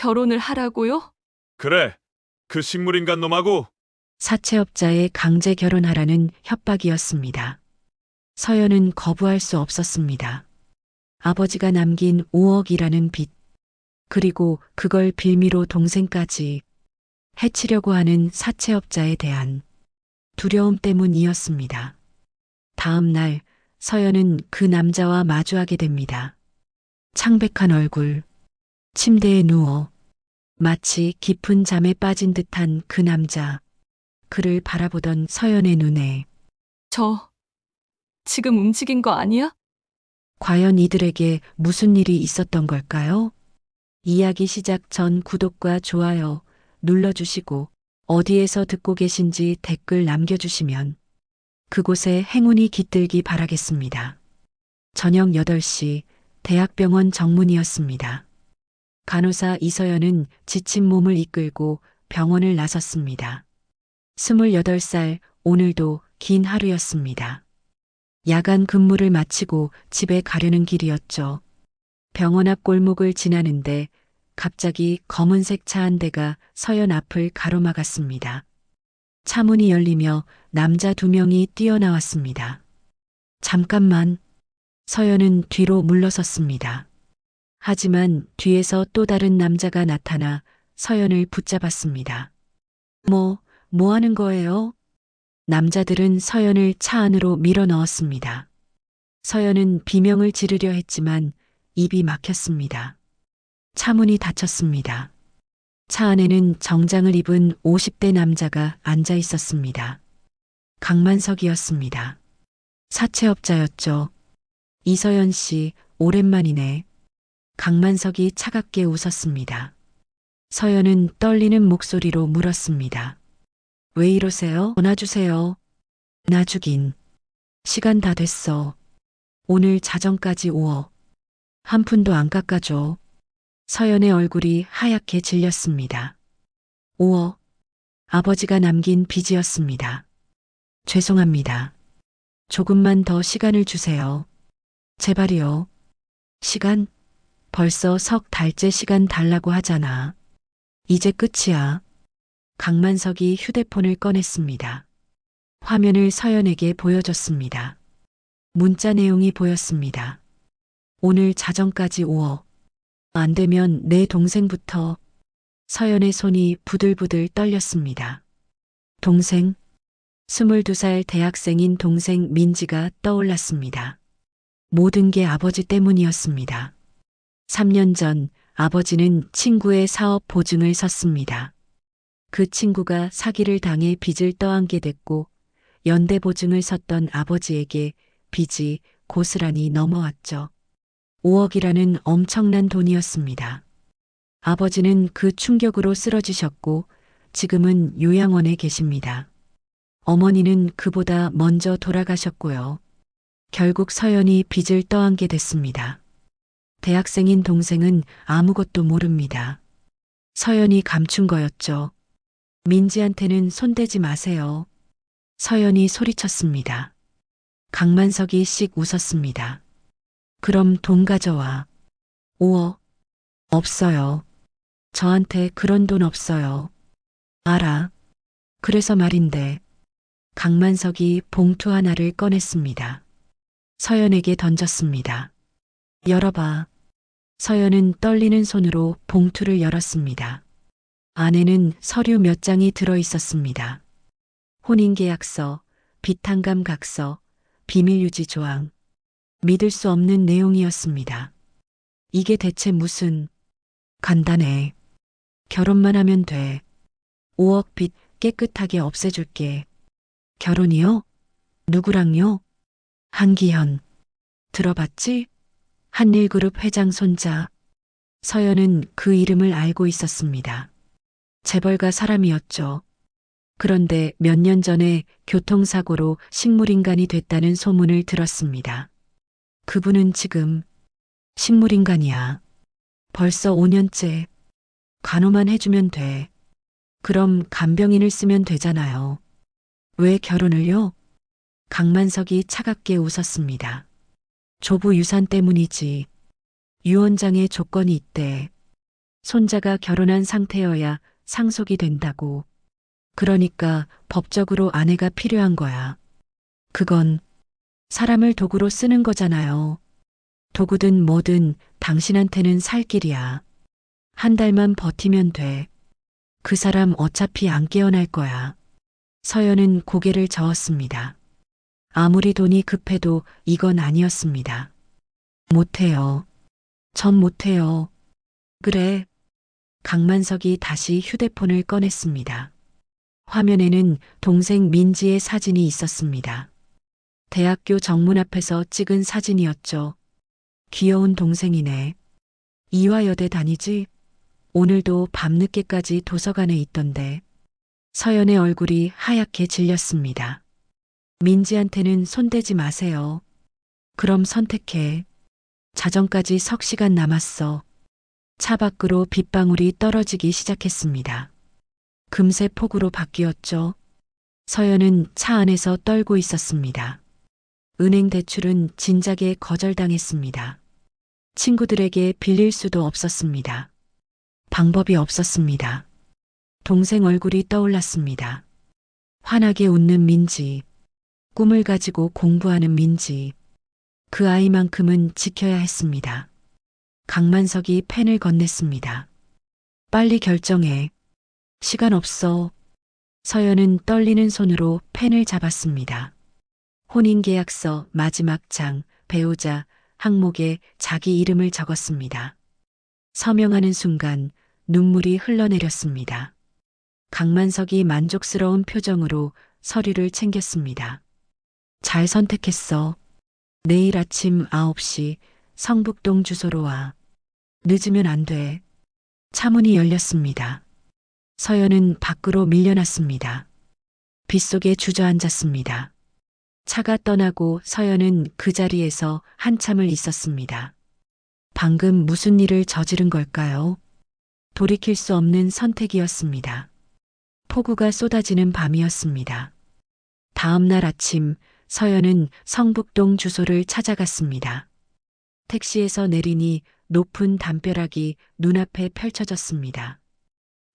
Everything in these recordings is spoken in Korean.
결혼을 하라고요? 그래, 그 식물인간 놈하고. 사채업자의 강제 결혼하라는 협박이었습니다. 서연은 거부할 수 없었습니다. 아버지가 남긴 5억이라는 빚, 그리고 그걸 빌미로 동생까지 해치려고 하는 사채업자에 대한 두려움 때문이었습니다. 다음 날 서연은 그 남자와 마주하게 됩니다. 창백한 얼굴, 침대에 누워 마치 깊은 잠에 빠진 듯한 그 남자, 그를 바라보던 서연의 눈에 저 지금 움직인 거 아니야? 과연 이들에게 무슨 일이 있었던 걸까요? 이야기 시작 전 구독과 좋아요 눌러주시고 어디에서 듣고 계신지 댓글 남겨주시면 그곳에 행운이 깃들기 바라겠습니다. 저녁 8시 대학병원 정문이었습니다. 간호사 이서연은 지친 몸을 이끌고 병원을 나섰습니다. 28살, 오늘도 긴 하루였습니다. 야간 근무를 마치고 집에 가려는 길이었죠. 병원 앞 골목을 지나는데 갑자기 검은색 차 한 대가 서연 앞을 가로막았습니다. 차 문이 열리며 남자 2명이 뛰어나왔습니다. 잠깐만. 서연은 뒤로 물러섰습니다. 하지만 뒤에서 또 다른 남자가 나타나 서연을 붙잡았습니다. 뭐 하는 거예요? 남자들은 서연을 차 안으로 밀어 넣었습니다. 서연은 비명을 지르려 했지만 입이 막혔습니다. 차 문이 닫혔습니다. 차 안에는 정장을 입은 50대 남자가 앉아 있었습니다. 강만석이었습니다. 사채업자였죠. 이서연 씨, 오랜만이네. 강만석이 차갑게 웃었습니다. 서연은 떨리는 목소리로 물었습니다. 왜 이러세요? 전화주세요. 나주긴. 시간 다 됐어. 오늘 자정까지 5억. 한 푼도 안 깎아줘. 서연의 얼굴이 하얗게 질렸습니다. 5억. 아버지가 남긴 빚이었습니다. 죄송합니다. 조금만 더 시간을 주세요. 제발이요. 시간? 벌써 석 달째 시간 달라고 하잖아. 이제 끝이야. 강만석이 휴대폰을 꺼냈습니다. 화면을 서연에게 보여줬습니다. 문자 내용이 보였습니다. 오늘 자정까지 5억. 안 되면 내 동생부터. 서연의 손이 부들부들 떨렸습니다. 동생? 22살 대학생인 동생 민지가 떠올랐습니다. 모든 게 아버지 때문이었습니다. 3년 전 아버지는 친구의 사업 보증을 섰습니다. 그 친구가 사기를 당해 빚을 떠안게 됐고 연대 보증을 섰던 아버지에게 빚이 고스란히 넘어왔죠. 5억이라는 엄청난 돈이었습니다. 아버지는 그 충격으로 쓰러지셨고 지금은 요양원에 계십니다. 어머니는 그보다 먼저 돌아가셨고요. 결국 서연이 빚을 떠안게 됐습니다. 대학생인 동생은 아무것도 모릅니다. 서연이 감춘 거였죠. 민지한테는 손대지 마세요. 서연이 소리쳤습니다. 강만석이 씩 웃었습니다. 그럼 돈 가져와. 5억. 없어요. 저한테 그런 돈 없어요. 알아. 그래서 말인데. 강만석이 봉투 하나를 꺼냈습니다. 서연에게 던졌습니다. 열어봐. 서연은 떨리는 손으로 봉투를 열었습니다. 안에는 서류 몇 장이 들어 있었습니다. 혼인계약서, 빚탕감 각서, 비밀유지 조항. 믿을 수 없는 내용이었습니다. 이게 대체 무슨... 간단해. 결혼만 하면 돼. 5억 빚 깨끗하게 없애줄게. 결혼이요? 누구랑요? 한기현. 들어봤지? 한일그룹 회장 손자. 서연은 그 이름을 알고 있었습니다. 재벌가 사람이었죠. 그런데 몇 년 전에 교통사고로 식물인간이 됐다는 소문을 들었습니다. 그분은 지금 식물인간이야. 벌써 5년째. 간호만 해주면 돼. 그럼 간병인을 쓰면 되잖아요. 왜 결혼을요? 강만석이 차갑게 웃었습니다. 조부 유산 때문이지. 유언장에 조건이 있대. 손자가 결혼한 상태여야 상속이 된다고. 그러니까 법적으로 아내가 필요한 거야. 그건 사람을 도구로 쓰는 거잖아요. 도구든 뭐든 당신한테는 살 길이야. 한 달만 버티면 돼. 그 사람 어차피 안 깨어날 거야. 서연은 고개를 저었습니다. 아무리 돈이 급해도 이건 아니었습니다. 못해요. 전 못해요. 그래. 강만석이 다시 휴대폰을 꺼냈습니다. 화면에는 동생 민지의 사진이 있었습니다. 대학교 정문 앞에서 찍은 사진이었죠. 귀여운 동생이네. 이화여대 다니지? 오늘도 밤늦게까지 도서관에 있던데. 서연의 얼굴이 하얗게 질렸습니다. 민지한테는 손대지 마세요. 그럼 선택해. 자정까지 석 시간 남았어. 차 밖으로 빗방울이 떨어지기 시작했습니다. 금세 폭우로 바뀌었죠. 서연은 차 안에서 떨고 있었습니다. 은행 대출은 진작에 거절당했습니다. 친구들에게 빌릴 수도 없었습니다. 방법이 없었습니다. 동생 얼굴이 떠올랐습니다. 환하게 웃는 민지. 꿈을 가지고 공부하는 민지. 그 아이만큼은 지켜야 했습니다. 강만석이 펜을 건넸습니다. 빨리 결정해. 시간 없어. 서연은 떨리는 손으로 펜을 잡았습니다. 혼인계약서 마지막 장, 배우자, 항목에 자기 이름을 적었습니다. 서명하는 순간 눈물이 흘러내렸습니다. 강만석이 만족스러운 표정으로 서류를 챙겼습니다. 잘 선택했어. 내일 아침 9시 성북동 주소로 와. 늦으면 안 돼. 차문이 열렸습니다. 서연은 밖으로 밀려났습니다. 빗속에 주저앉았습니다. 차가 떠나고 서연은 그 자리에서 한참을 있었습니다. 방금 무슨 일을 저지른 걸까요? 돌이킬 수 없는 선택이었습니다. 폭우가 쏟아지는 밤이었습니다. 다음 날 아침 서연은 성북동 주소를 찾아갔습니다. 택시에서 내리니 높은 담벼락이 눈앞에 펼쳐졌습니다.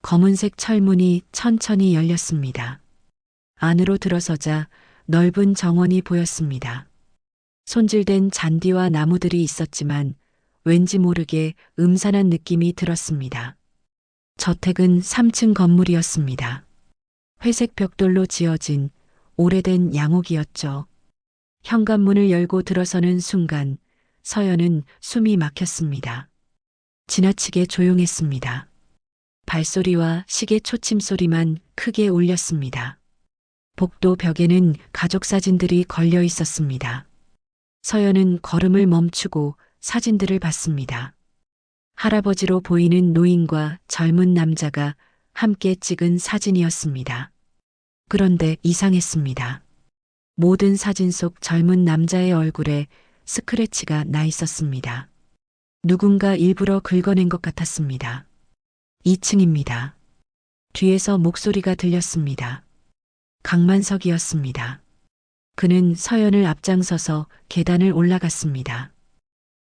검은색 철문이 천천히 열렸습니다. 안으로 들어서자 넓은 정원이 보였습니다. 손질된 잔디와 나무들이 있었지만 왠지 모르게 음산한 느낌이 들었습니다. 저택은 3층 건물이었습니다. 회색 벽돌로 지어진 오래된 양옥이었죠. 현관문을 열고 들어서는 순간 서연은 숨이 막혔습니다. 지나치게 조용했습니다. 발소리와 시계 초침 소리만 크게 울렸습니다. 복도 벽에는 가족 사진들이 걸려 있었습니다. 서연은 걸음을 멈추고 사진들을 봤습니다. 할아버지로 보이는 노인과 젊은 남자가 함께 찍은 사진이었습니다. 그런데 이상했습니다. 모든 사진 속 젊은 남자의 얼굴에 스크래치가 나 있었습니다. 누군가 일부러 긁어낸 것 같았습니다. 2층입니다. 뒤에서 목소리가 들렸습니다. 강만석이었습니다. 그는 서연을 앞장서서 계단을 올라갔습니다.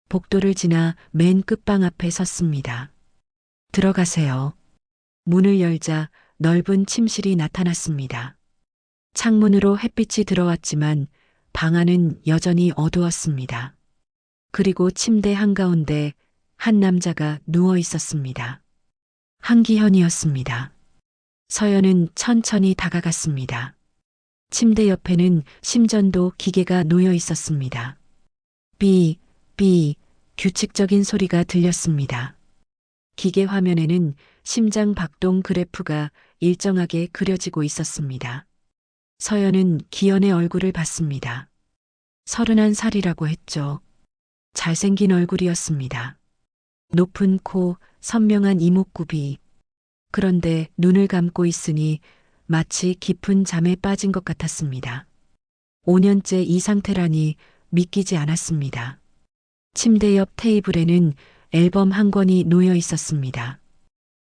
복도를 지나 맨 끝방 앞에 섰습니다. 들어가세요. 문을 열자 넓은 침실이 나타났습니다. 창문으로 햇빛이 들어왔지만 방 안은 여전히 어두웠습니다. 그리고 침대 한가운데 한 남자가 누워 있었습니다. 한기현이었습니다. 서연은 천천히 다가갔습니다. 침대 옆에는 심전도 기계가 놓여 있었습니다. 삐, 규칙적인 소리가 들렸습니다. 기계 화면에는 심장 박동 그래프가 일정하게 그려지고 있었습니다. 서연은 기현의 얼굴을 봤습니다. 31살이라고 했죠. 잘생긴 얼굴이었습니다. 높은 코, 선명한 이목구비. 그런데 눈을 감고 있으니 마치 깊은 잠에 빠진 것 같았습니다. 5년째 이 상태라니 믿기지 않았습니다. 침대 옆 테이블에는 앨범 한 권이 놓여 있었습니다.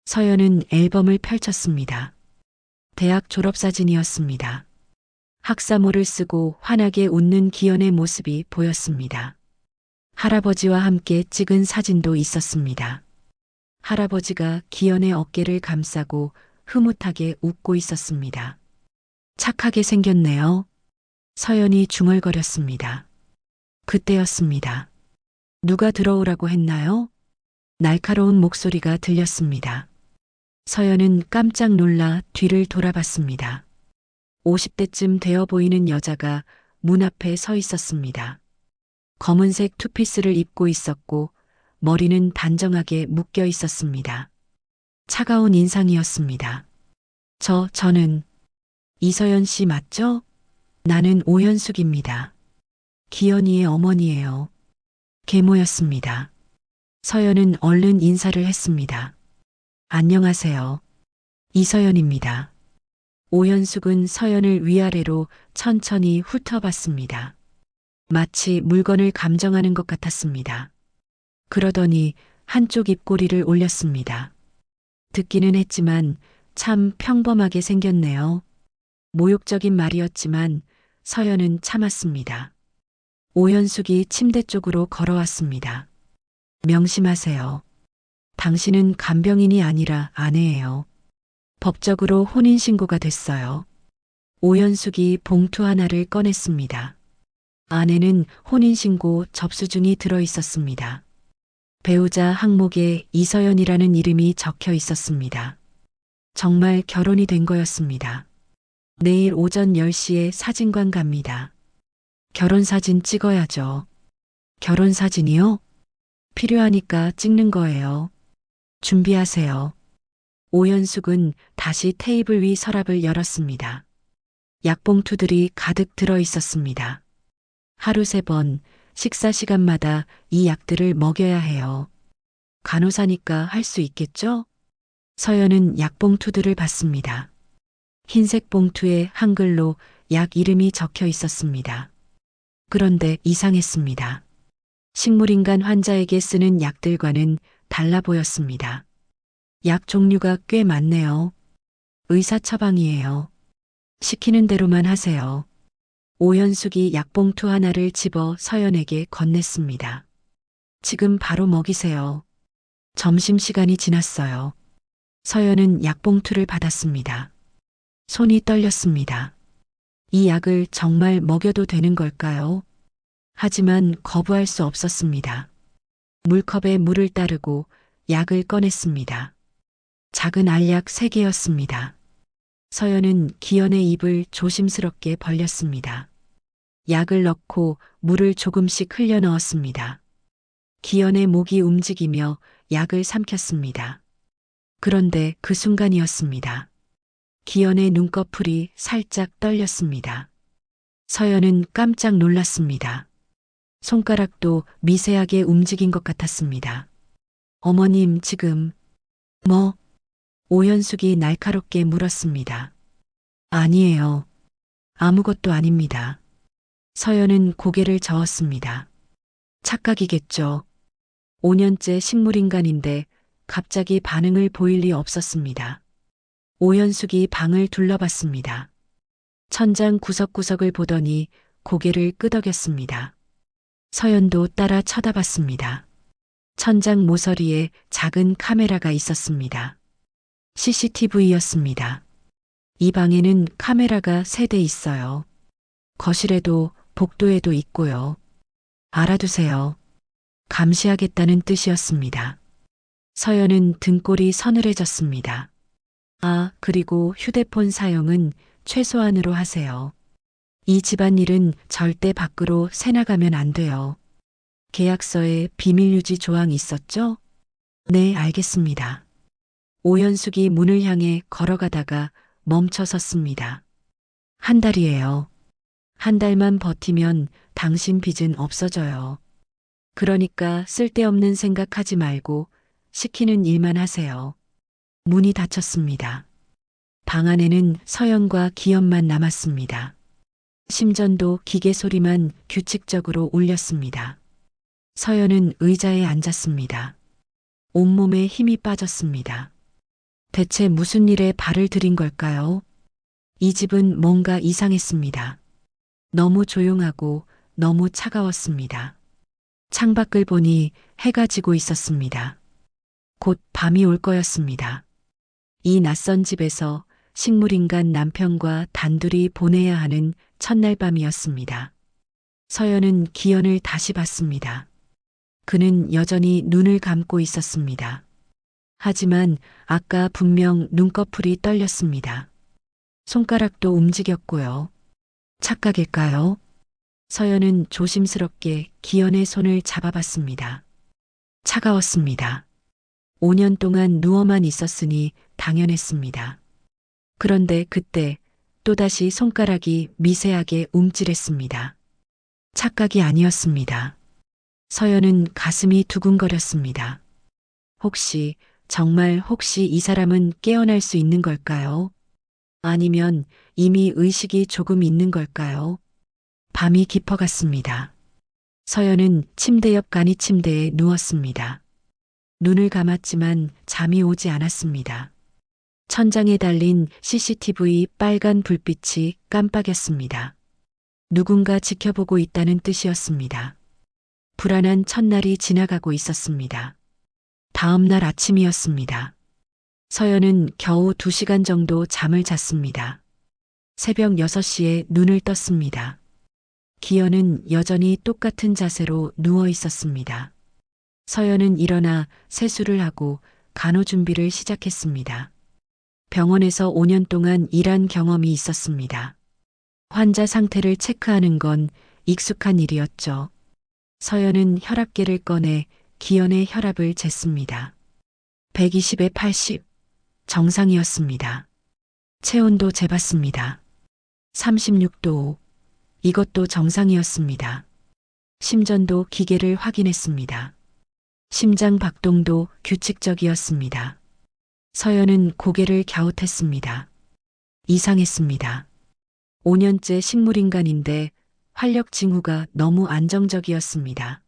서연은 앨범을 펼쳤습니다. 대학 졸업사진이었습니다. 학사모를 쓰고 환하게 웃는 기현의 모습이 보였습니다. 할아버지와 함께 찍은 사진도 있었습니다. 할아버지가 기현의 어깨를 감싸고 흐뭇하게 웃고 있었습니다. 착하게 생겼네요. 서연이 중얼거렸습니다. 그때였습니다. 누가 들어오라고 했나요? 날카로운 목소리가 들렸습니다. 서연은 깜짝 놀라 뒤를 돌아봤습니다. 50대쯤 되어 보이는 여자가 문 앞에 서 있었습니다. 검은색 투피스를 입고 있었고 머리는 단정하게 묶여 있었습니다. 차가운 인상이었습니다. 저는 이서연 씨 맞죠? 나는 오현숙입니다. 기현이의 어머니예요. 계모였습니다. 서연은 얼른 인사를 했습니다. 안녕하세요. 이서연입니다. 오현숙은 서연을 위아래로 천천히 훑어봤습니다. 마치 물건을 감정하는 것 같았습니다. 그러더니 한쪽 입꼬리를 올렸습니다. 듣기는 했지만 참 평범하게 생겼네요. 모욕적인 말이었지만 서연은 참았습니다. 오현숙이 침대 쪽으로 걸어왔습니다. 명심하세요. 당신은 간병인이 아니라 아내예요. 법적으로 혼인신고가 됐어요. 오현숙이 봉투 하나를 꺼냈습니다. 안에는 혼인신고 접수증이 들어 있었습니다. 배우자 항목에 이서연이라는 이름이 적혀 있었습니다. 정말 결혼이 된 거였습니다. 내일 오전 10시에 사진관 갑니다. 결혼사진 찍어야죠. 결혼사진이요? 필요하니까 찍는 거예요. 준비하세요. 오현숙은 다시 테이블 위 서랍을 열었습니다. 약봉투들이 가득 들어 있었습니다. 하루 3번 식사 시간마다 이 약들을 먹여야 해요. 간호사니까 할 수 있겠죠? 서연은 약봉투들을 봤습니다. 흰색 봉투에 한글로 약 이름이 적혀 있었습니다. 그런데 이상했습니다. 식물인간 환자에게 쓰는 약들과는 달라 보였습니다. 약 종류가 꽤 많네요. 의사 처방이에요. 시키는 대로만 하세요. 오현숙이 약봉투 하나를 집어 서연에게 건넸습니다. 지금 바로 먹이세요. 점심시간이 지났어요. 서연은 약봉투를 받았습니다. 손이 떨렸습니다. 이 약을 정말 먹여도 되는 걸까요? 하지만 거부할 수 없었습니다. 물컵에 물을 따르고 약을 꺼냈습니다. 작은 알약 3개였습니다. 서연은 기현의 입을 조심스럽게 벌렸습니다. 약을 넣고 물을 조금씩 흘려 넣었습니다. 기현의 목이 움직이며 약을 삼켰습니다. 그런데 그 순간이었습니다. 기현의 눈꺼풀이 살짝 떨렸습니다. 서연은 깜짝 놀랐습니다. 손가락도 미세하게 움직인 것 같았습니다. 어머님, 지금 뭐? 오현숙이 날카롭게 물었습니다. 아니에요. 아무것도 아닙니다. 서연은 고개를 저었습니다. 착각이겠죠. 5년째 식물인간인데 갑자기 반응을 보일 리 없었습니다. 오현숙이 방을 둘러봤습니다. 천장 구석구석을 보더니 고개를 끄덕였습니다. 서연도 따라 쳐다봤습니다. 천장 모서리에 작은 카메라가 있었습니다. CCTV였습니다. 이 방에는 카메라가 3대 있어요. 거실에도 복도에도 있고요. 알아두세요. 감시하겠다는 뜻이었습니다. 서연은 등골이 서늘해졌습니다. 아, 그리고 휴대폰 사용은 최소한으로 하세요. 이 집안일은 절대 밖으로 새나가면 안 돼요. 계약서에 비밀유지 조항 있었죠? 네, 알겠습니다. 오현숙이 문을 향해 걸어가다가 멈춰 섰습니다. 1달이에요. 1달만 버티면 당신 빚은 없어져요. 그러니까 쓸데없는 생각하지 말고 시키는 일만 하세요. 문이 닫혔습니다. 방 안에는 서연과 기현만 남았습니다. 심전도 기계 소리만 규칙적으로 울렸습니다. 서연은 의자에 앉았습니다. 온몸에 힘이 빠졌습니다. 대체 무슨 일에 발을 들인 걸까요? 이 집은 뭔가 이상했습니다. 너무 조용하고 너무 차가웠습니다. 창밖을 보니 해가 지고 있었습니다. 곧 밤이 올 거였습니다. 이 낯선 집에서 식물인간 남편과 단둘이 보내야 하는 첫날 밤이었습니다. 서연은 기현을 다시 봤습니다. 그는 여전히 눈을 감고 있었습니다. 하지만 아까 분명 눈꺼풀이 떨렸습니다. 손가락도 움직였고요. 착각일까요? 서연은 조심스럽게 기현의 손을 잡아봤습니다. 차가웠습니다. 5년 동안 누워만 있었으니 당연했습니다. 그런데 그때 또다시 손가락이 미세하게 움찔했습니다. 착각이 아니었습니다. 서연은 가슴이 두근거렸습니다. 정말 혹시 이 사람은 깨어날 수 있는 걸까요? 아니면 이미 의식이 조금 있는 걸까요? 밤이 깊어갔습니다. 서연은 침대 옆 간이 침대에 누웠습니다. 눈을 감았지만 잠이 오지 않았습니다. 천장에 달린 CCTV 빨간 불빛이 깜빡였습니다. 누군가 지켜보고 있다는 뜻이었습니다. 불안한 첫날이 지나가고 있었습니다. 다음 날 아침이었습니다. 서연은 겨우 2시간 정도 잠을 잤습니다. 새벽 6시에 눈을 떴습니다. 기현은 여전히 똑같은 자세로 누워 있었습니다. 서연은 일어나 세수를 하고 간호 준비를 시작했습니다. 병원에서 5년 동안 일한 경험이 있었습니다. 환자 상태를 체크하는 건 익숙한 일이었죠. 서연은 혈압계를 꺼내 기현의 혈압을 쟀습니다. 120에 80, 정상이었습니다. 체온도 재봤습니다. 36도 5, 이것도 정상이었습니다. 심전도 기계를 확인했습니다. 심장 박동도 규칙적이었습니다. 서연은 고개를 갸웃했습니다. 이상했습니다. 5년째 식물인간인데 활력 징후가 너무 안정적이었습니다.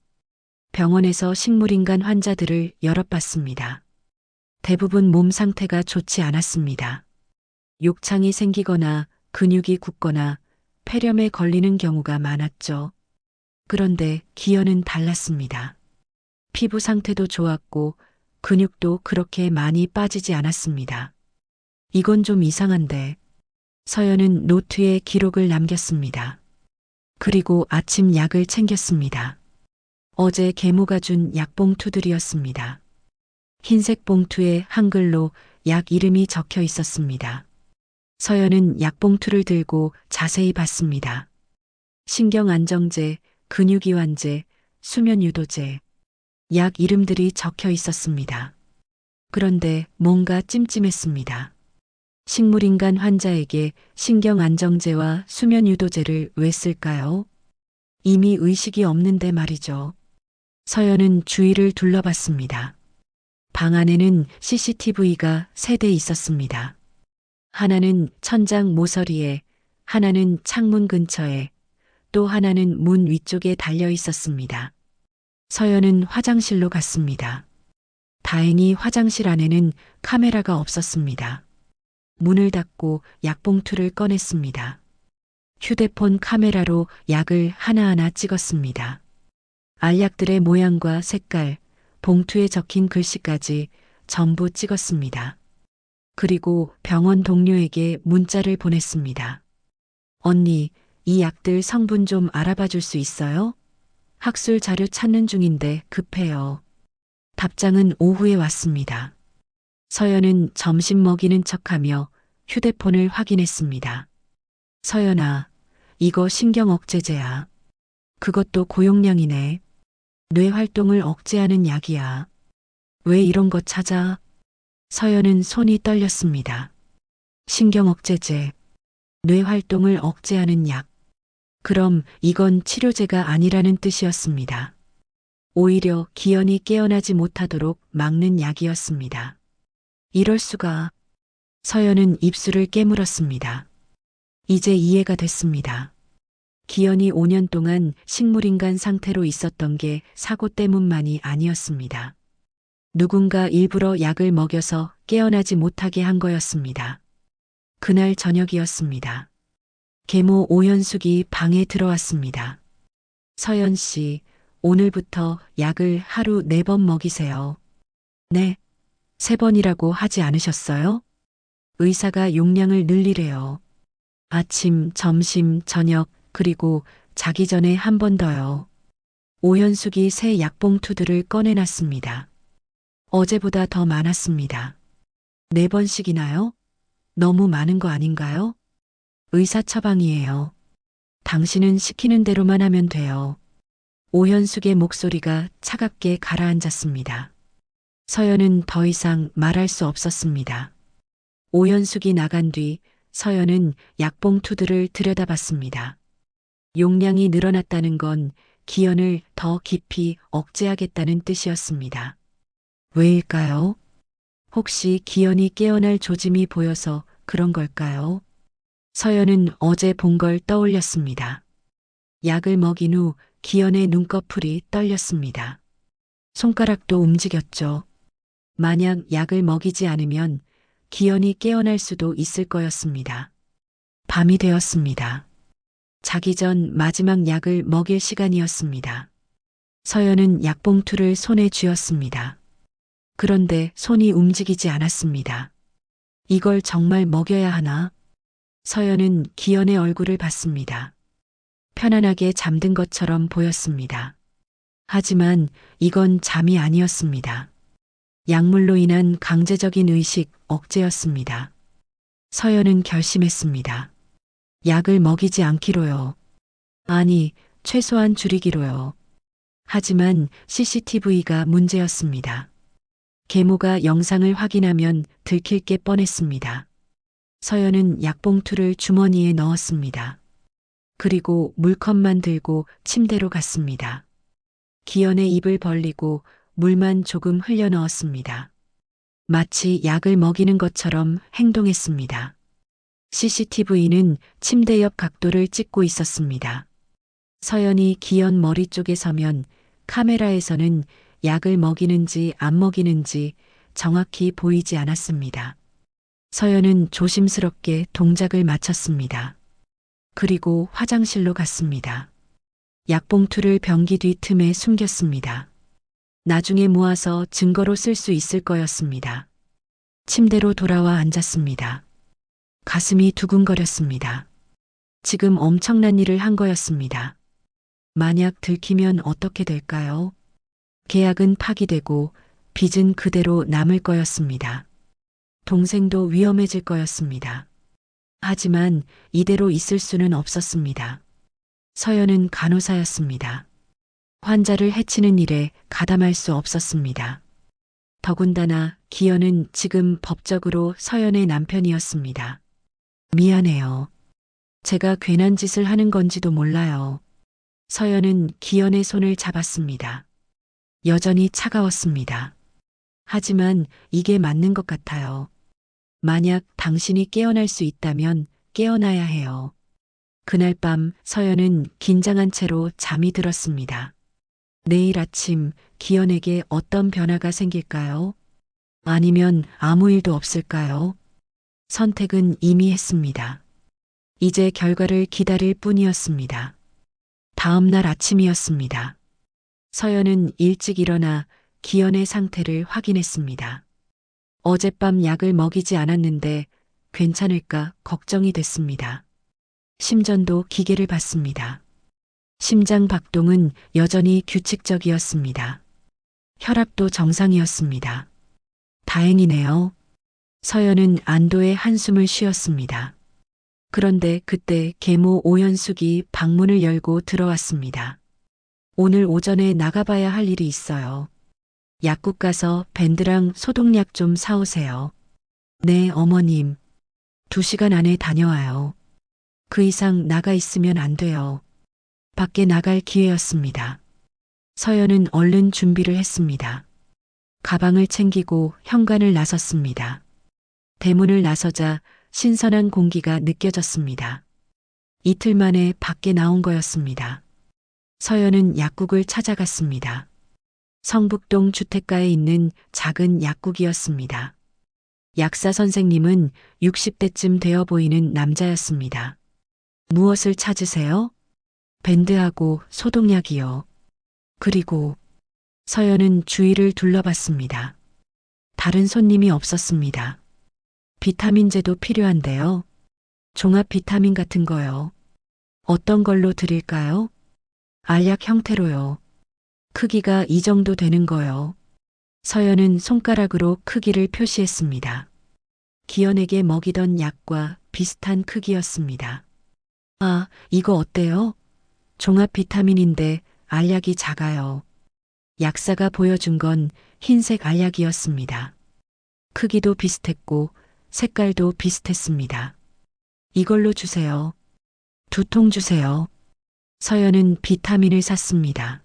병원에서 식물인간 환자들을 여러 봤습니다. 대부분 몸 상태가 좋지 않았습니다. 욕창이 생기거나 근육이 굳거나 폐렴에 걸리는 경우가 많았죠. 그런데 기현은 달랐습니다. 피부 상태도 좋았고 근육도 그렇게 많이 빠지지 않았습니다. 이건 좀 이상한데. 서연은 노트에 기록을 남겼습니다. 그리고 아침 약을 챙겼습니다. 어제 계모가 준 약봉투들이었습니다. 흰색 봉투에 한글로 약 이름이 적혀 있었습니다. 서연은 약봉투를 들고 자세히 봤습니다. 신경안정제, 근육이완제, 수면유도제, 약 이름들이 적혀 있었습니다. 그런데 뭔가 찜찜했습니다. 식물인간 환자에게 신경안정제와 수면유도제를 왜 쓸까요? 이미 의식이 없는데 말이죠. 서연은 주위를 둘러봤습니다. 방 안에는 CCTV가 3대 있었습니다. 하나는 천장 모서리에, 하나는 창문 근처에, 또 하나는 문 위쪽에 달려 있었습니다. 서연은 화장실로 갔습니다. 다행히 화장실 안에는 카메라가 없었습니다. 문을 닫고 약봉투를 꺼냈습니다. 휴대폰 카메라로 약을 하나하나 찍었습니다. 알약들의 모양과 색깔, 봉투에 적힌 글씨까지 전부 찍었습니다. 그리고 병원 동료에게 문자를 보냈습니다. 언니, 이 약들 성분 좀 알아봐 줄 수 있어요? 학술 자료 찾는 중인데 급해요. 답장은 오후에 왔습니다. 서연은 점심 먹이는 척하며 휴대폰을 확인했습니다. 서연아, 이거 신경억제제야. 그것도 고용량이네. 뇌 활동을 억제하는 약이야. 왜 이런 거 찾아? 서연은 손이 떨렸습니다. 신경억제제, 뇌 활동을 억제하는 약. 그럼 이건 치료제가 아니라는 뜻이었습니다. 오히려 기현이 깨어나지 못하도록 막는 약이었습니다. 이럴 수가. 서연은 입술을 깨물었습니다. 이제 이해가 됐습니다. 기현이 5년 동안 식물인간 상태로 있었던 게 사고 때문만이 아니었습니다. 누군가 일부러 약을 먹여서 깨어나지 못하게 한 거였습니다. 그날 저녁이었습니다. 계모 오현숙이 방에 들어왔습니다. 서연 씨, 오늘부터 약을 하루 4번 먹이세요. 네, 3번이라고 하지 않으셨어요? 의사가 용량을 늘리래요. 아침, 점심, 저녁, 그리고 자기 전에 한 번 더요. 오현숙이 새 약봉투들을 꺼내놨습니다. 어제보다 더 많았습니다. 4번씩이나요? 너무 많은 거 아닌가요? 의사 처방이에요. 당신은 시키는 대로만 하면 돼요. 오현숙의 목소리가 차갑게 가라앉았습니다. 서연은 더 이상 말할 수 없었습니다. 오현숙이 나간 뒤 서연은 약봉투들을 들여다봤습니다. 용량이 늘어났다는 건 기연을 더 깊이 억제하겠다는 뜻이었습니다. 왜일까요? 혹시 기연이 깨어날 조짐이 보여서 그런 걸까요? 서연은 어제 본 걸 떠올렸습니다. 약을 먹인 후 기연의 눈꺼풀이 떨렸습니다. 손가락도 움직였죠. 만약 약을 먹이지 않으면 기연이 깨어날 수도 있을 거였습니다. 밤이 되었습니다. 자기 전 마지막 약을 먹일 시간이었습니다. 서연은 약봉투를 손에 쥐었습니다. 그런데 손이 움직이지 않았습니다. 이걸 정말 먹여야 하나? 서연은 기연의 얼굴을 봤습니다. 편안하게 잠든 것처럼 보였습니다. 하지만 이건 잠이 아니었습니다. 약물로 인한 강제적인 의식 억제였습니다. 서연은 결심했습니다. 약을 먹이지 않기로요. 아니, 최소한 줄이기로요. 하지만 CCTV가 문제였습니다. 계모가 영상을 확인하면 들킬 게 뻔했습니다. 서연은 약봉투를 주머니에 넣었습니다. 그리고 물컵만 들고 침대로 갔습니다. 기연의 입을 벌리고 물만 조금 흘려 넣었습니다. 마치 약을 먹이는 것처럼 행동했습니다. CCTV는 침대 옆 각도를 찍고 있었습니다. 서연이 기연 머리 쪽에 서면 카메라에서는 약을 먹이는지 안 먹이는지 정확히 보이지 않았습니다. 서연은 조심스럽게 동작을 마쳤습니다. 그리고 화장실로 갔습니다. 약봉투를 변기 뒤 틈에 숨겼습니다. 나중에 모아서 증거로 쓸 수 있을 거였습니다. 침대로 돌아와 앉았습니다. 가슴이 두근거렸습니다. 지금 엄청난 일을 한 거였습니다. 만약 들키면 어떻게 될까요? 계약은 파기되고 빚은 그대로 남을 거였습니다. 동생도 위험해질 거였습니다. 하지만 이대로 있을 수는 없었습니다. 서연은 간호사였습니다. 환자를 해치는 일에 가담할 수 없었습니다. 더군다나 기연은 지금 법적으로 서연의 남편이었습니다. 미안해요. 제가 괜한 짓을 하는 건지도 몰라요. 서연은 기연의 손을 잡았습니다. 여전히 차가웠습니다. 하지만 이게 맞는 것 같아요. 만약 당신이 깨어날 수 있다면 깨어나야 해요. 그날 밤 서연은 긴장한 채로 잠이 들었습니다. 내일 아침 기연에게 어떤 변화가 생길까요? 아니면 아무 일도 없을까요? 선택은 이미 했습니다. 이제 결과를 기다릴 뿐이었습니다. 다음 날 아침이었습니다. 서연은 일찍 일어나 기연의 상태를 확인했습니다. 어젯밤 약을 먹이지 않았는데 괜찮을까 걱정이 됐습니다. 심전도 기계를 봤습니다. 심장 박동은 여전히 규칙적이었습니다. 혈압도 정상이었습니다. 다행이네요. 서연은 안도의 한숨을 쉬었습니다. 그런데 그때 계모 오현숙이 방문을 열고 들어왔습니다. 오늘 오전에 나가봐야 할 일이 있어요. 약국 가서 밴드랑 소독약 좀 사오세요. 네, 어머님. 2시간 안에 다녀와요. 그 이상 나가 있으면 안 돼요. 밖에 나갈 기회였습니다. 서연은 얼른 준비를 했습니다. 가방을 챙기고 현관을 나섰습니다. 대문을 나서자 신선한 공기가 느껴졌습니다. 이틀 만에 밖에 나온 거였습니다. 서연은 약국을 찾아갔습니다. 성북동 주택가에 있는 작은 약국이었습니다. 약사 선생님은 60대쯤 되어 보이는 남자였습니다. 무엇을 찾으세요? 밴드하고 소독약이요. 그리고 서연은 주위를 둘러봤습니다. 다른 손님이 없었습니다. 비타민제도 필요한데요. 종합 비타민 같은 거요. 어떤 걸로 드릴까요? 알약 형태로요. 크기가 이 정도 되는 거요. 서연은 손가락으로 크기를 표시했습니다. 기현에게 먹이던 약과 비슷한 크기였습니다. 아, 이거 어때요? 종합 비타민인데 알약이 작아요. 약사가 보여준 건 흰색 알약이었습니다. 크기도 비슷했고 색깔도 비슷했습니다. 이걸로 주세요. 2통 주세요. 서연은 비타민을 샀습니다.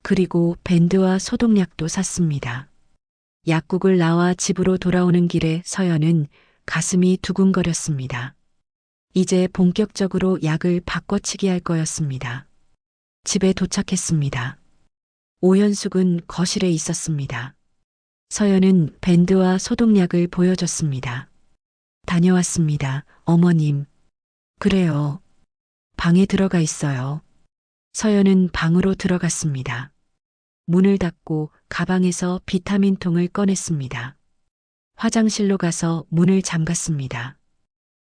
그리고 밴드와 소독약도 샀습니다. 약국을 나와 집으로 돌아오는 길에 서연은 가슴이 두근거렸습니다. 이제 본격적으로 약을 바꿔치기 할 거였습니다. 집에 도착했습니다. 오현숙은 거실에 있었습니다. 서연은 밴드와 소독약을 보여줬습니다. 다녀왔습니다, 어머님. 그래요. 방에 들어가 있어요. 서연은 방으로 들어갔습니다. 문을 닫고 가방에서 비타민통을 꺼냈습니다. 화장실로 가서 문을 잠갔습니다.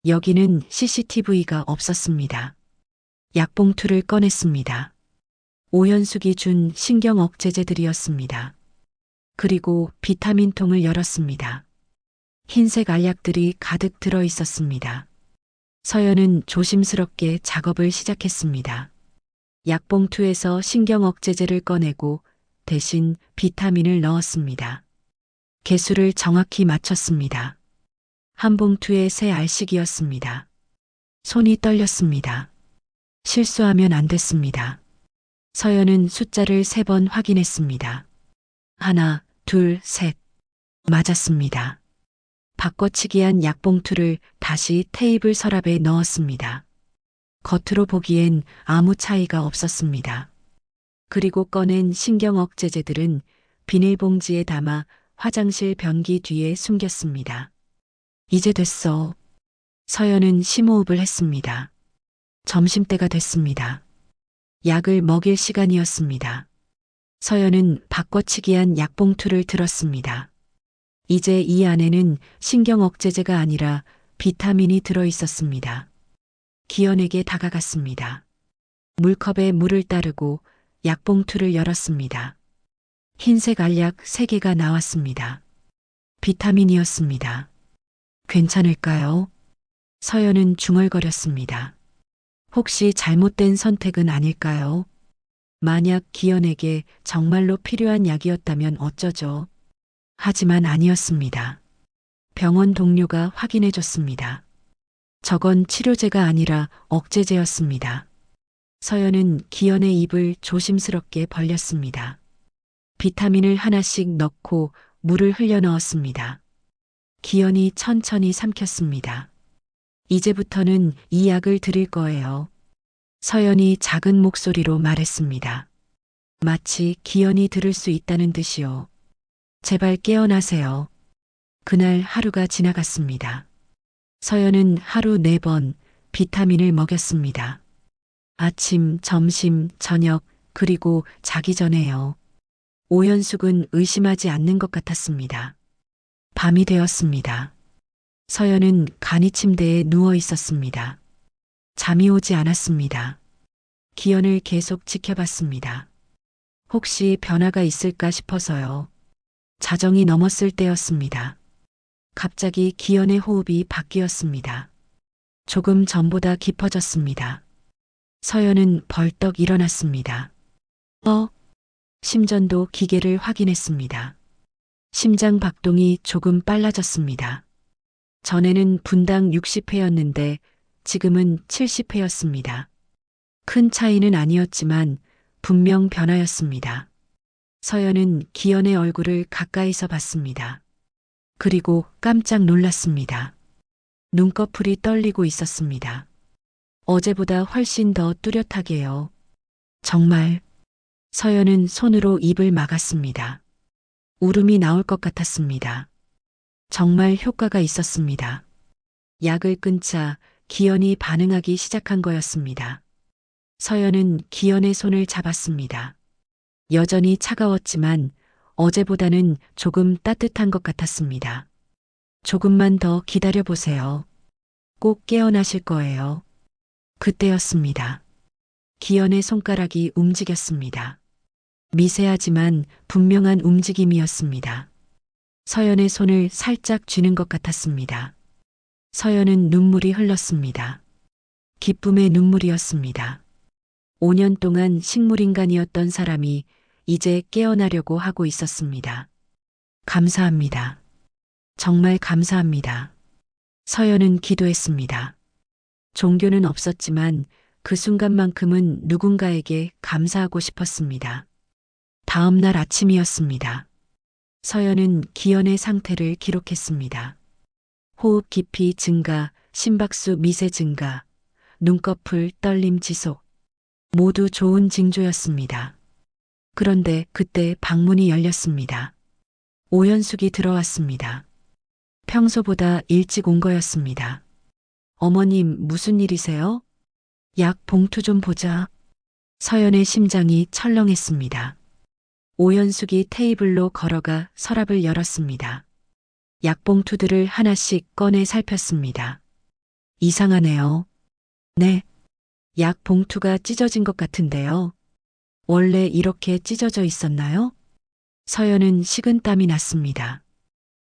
여기는 CCTV가 없었습니다. 약봉투를 꺼냈습니다. 오현숙이 준 신경 억제제들이었습니다. 그리고 비타민통을 열었습니다. 흰색 알약들이 가득 들어 있었습니다. 서연은 조심스럽게 작업을 시작했습니다. 약봉투에서 신경 억제제를 꺼내고 대신 비타민을 넣었습니다. 개수를 정확히 맞췄습니다. 한 봉투에 새 알씩이었습니다. 손이 떨렸습니다. 실수하면 안 됐습니다. 서연은 숫자를 3번 확인했습니다. 1, 2, 3. 맞았습니다. 바꿔치기한 약봉투를 다시 테이블 서랍에 넣었습니다. 겉으로 보기엔 아무 차이가 없었습니다. 그리고 꺼낸 신경 억제제들은 비닐봉지에 담아 화장실 변기 뒤에 숨겼습니다. 이제 됐어. 서연은 심호흡을 했습니다. 점심때가 됐습니다. 약을 먹일 시간이었습니다. 서연은 바꿔치기한 약봉투를 들었습니다. 이제 이 안에는 신경 억제제가 아니라 비타민이 들어 있었습니다. 기현에게 다가갔습니다. 물컵에 물을 따르고 약봉투를 열었습니다. 흰색 알약 3개가 나왔습니다. 비타민이었습니다. 괜찮을까요? 서연은 중얼거렸습니다. 혹시 잘못된 선택은 아닐까요? 만약 기현에게 정말로 필요한 약이었다면 어쩌죠? 하지만 아니었습니다. 병원 동료가 확인해 줬습니다. 저건 치료제가 아니라 억제제였습니다. 서연은 기현의 입을 조심스럽게 벌렸습니다. 비타민을 하나씩 넣고 물을 흘려 넣었습니다. 기현이 천천히 삼켰습니다. 이제부터는 이 약을 드릴 거예요. 서연이 작은 목소리로 말했습니다. 마치 기현이 들을 수 있다는 듯이요. 제발 깨어나세요. 그날 하루가 지나갔습니다. 서연은 하루 4번 비타민을 먹였습니다. 아침, 점심, 저녁, 그리고 자기 전에요. 오현숙은 의심하지 않는 것 같았습니다. 밤이 되었습니다. 서연은 간이 침대에 누워 있었습니다. 잠이 오지 않았습니다. 기현을 계속 지켜봤습니다. 혹시 변화가 있을까 싶어서요. 자정이 넘었을 때였습니다. 갑자기 기현의 호흡이 바뀌었습니다. 조금 전보다 깊어졌습니다. 서연은 벌떡 일어났습니다. 심전도 기계를 확인했습니다. 심장 박동이 조금 빨라졌습니다. 전에는 분당 60회였는데 지금은 70회였습니다. 큰 차이는 아니었지만 분명 변화였습니다. 서연은 기현의 얼굴을 가까이서 봤습니다. 그리고 깜짝 놀랐습니다. 눈꺼풀이 떨리고 있었습니다. 어제보다 훨씬 더 뚜렷하게요. 정말. 서연은 손으로 입을 막았습니다. 울음이 나올 것 같았습니다. 정말 효과가 있었습니다. 약을 끊자 기현이 반응하기 시작한 거였습니다. 서연은 기현의 손을 잡았습니다. 여전히 차가웠지만 어제보다는 조금 따뜻한 것 같았습니다. 조금만 더 기다려 보세요. 꼭 깨어나실 거예요. 그때였습니다. 기현의 손가락이 움직였습니다. 미세하지만 분명한 움직임이었습니다. 서연의 손을 살짝 쥐는 것 같았습니다. 서연은 눈물이 흘렀습니다. 기쁨의 눈물이었습니다. 5년 동안 식물인간이었던 사람이 이제 깨어나려고 하고 있었습니다. 감사합니다. 정말 감사합니다. 서연은 기도했습니다. 종교는 없었지만 그 순간만큼은 누군가에게 감사하고 싶었습니다. 다음 날 아침이었습니다. 서연은 기현의 상태를 기록했습니다. 호흡 깊이 증가, 심박수 미세 증가, 눈꺼풀 떨림 지속. 모두 좋은 징조였습니다. 그런데 그때 방문이 열렸습니다. 오연숙이 들어왔습니다. 평소보다 일찍 온 거였습니다. 어머님, 무슨 일이세요? 약 봉투 좀 보자. 서연의 심장이 철렁했습니다. 오연숙이 테이블로 걸어가 서랍을 열었습니다. 약봉투들을 하나씩 꺼내 살폈습니다. 이상하네요. 네. 약 봉투가 찢어진 것 같은데요. 원래 이렇게 찢어져 있었나요? 서연은 식은땀이 났습니다.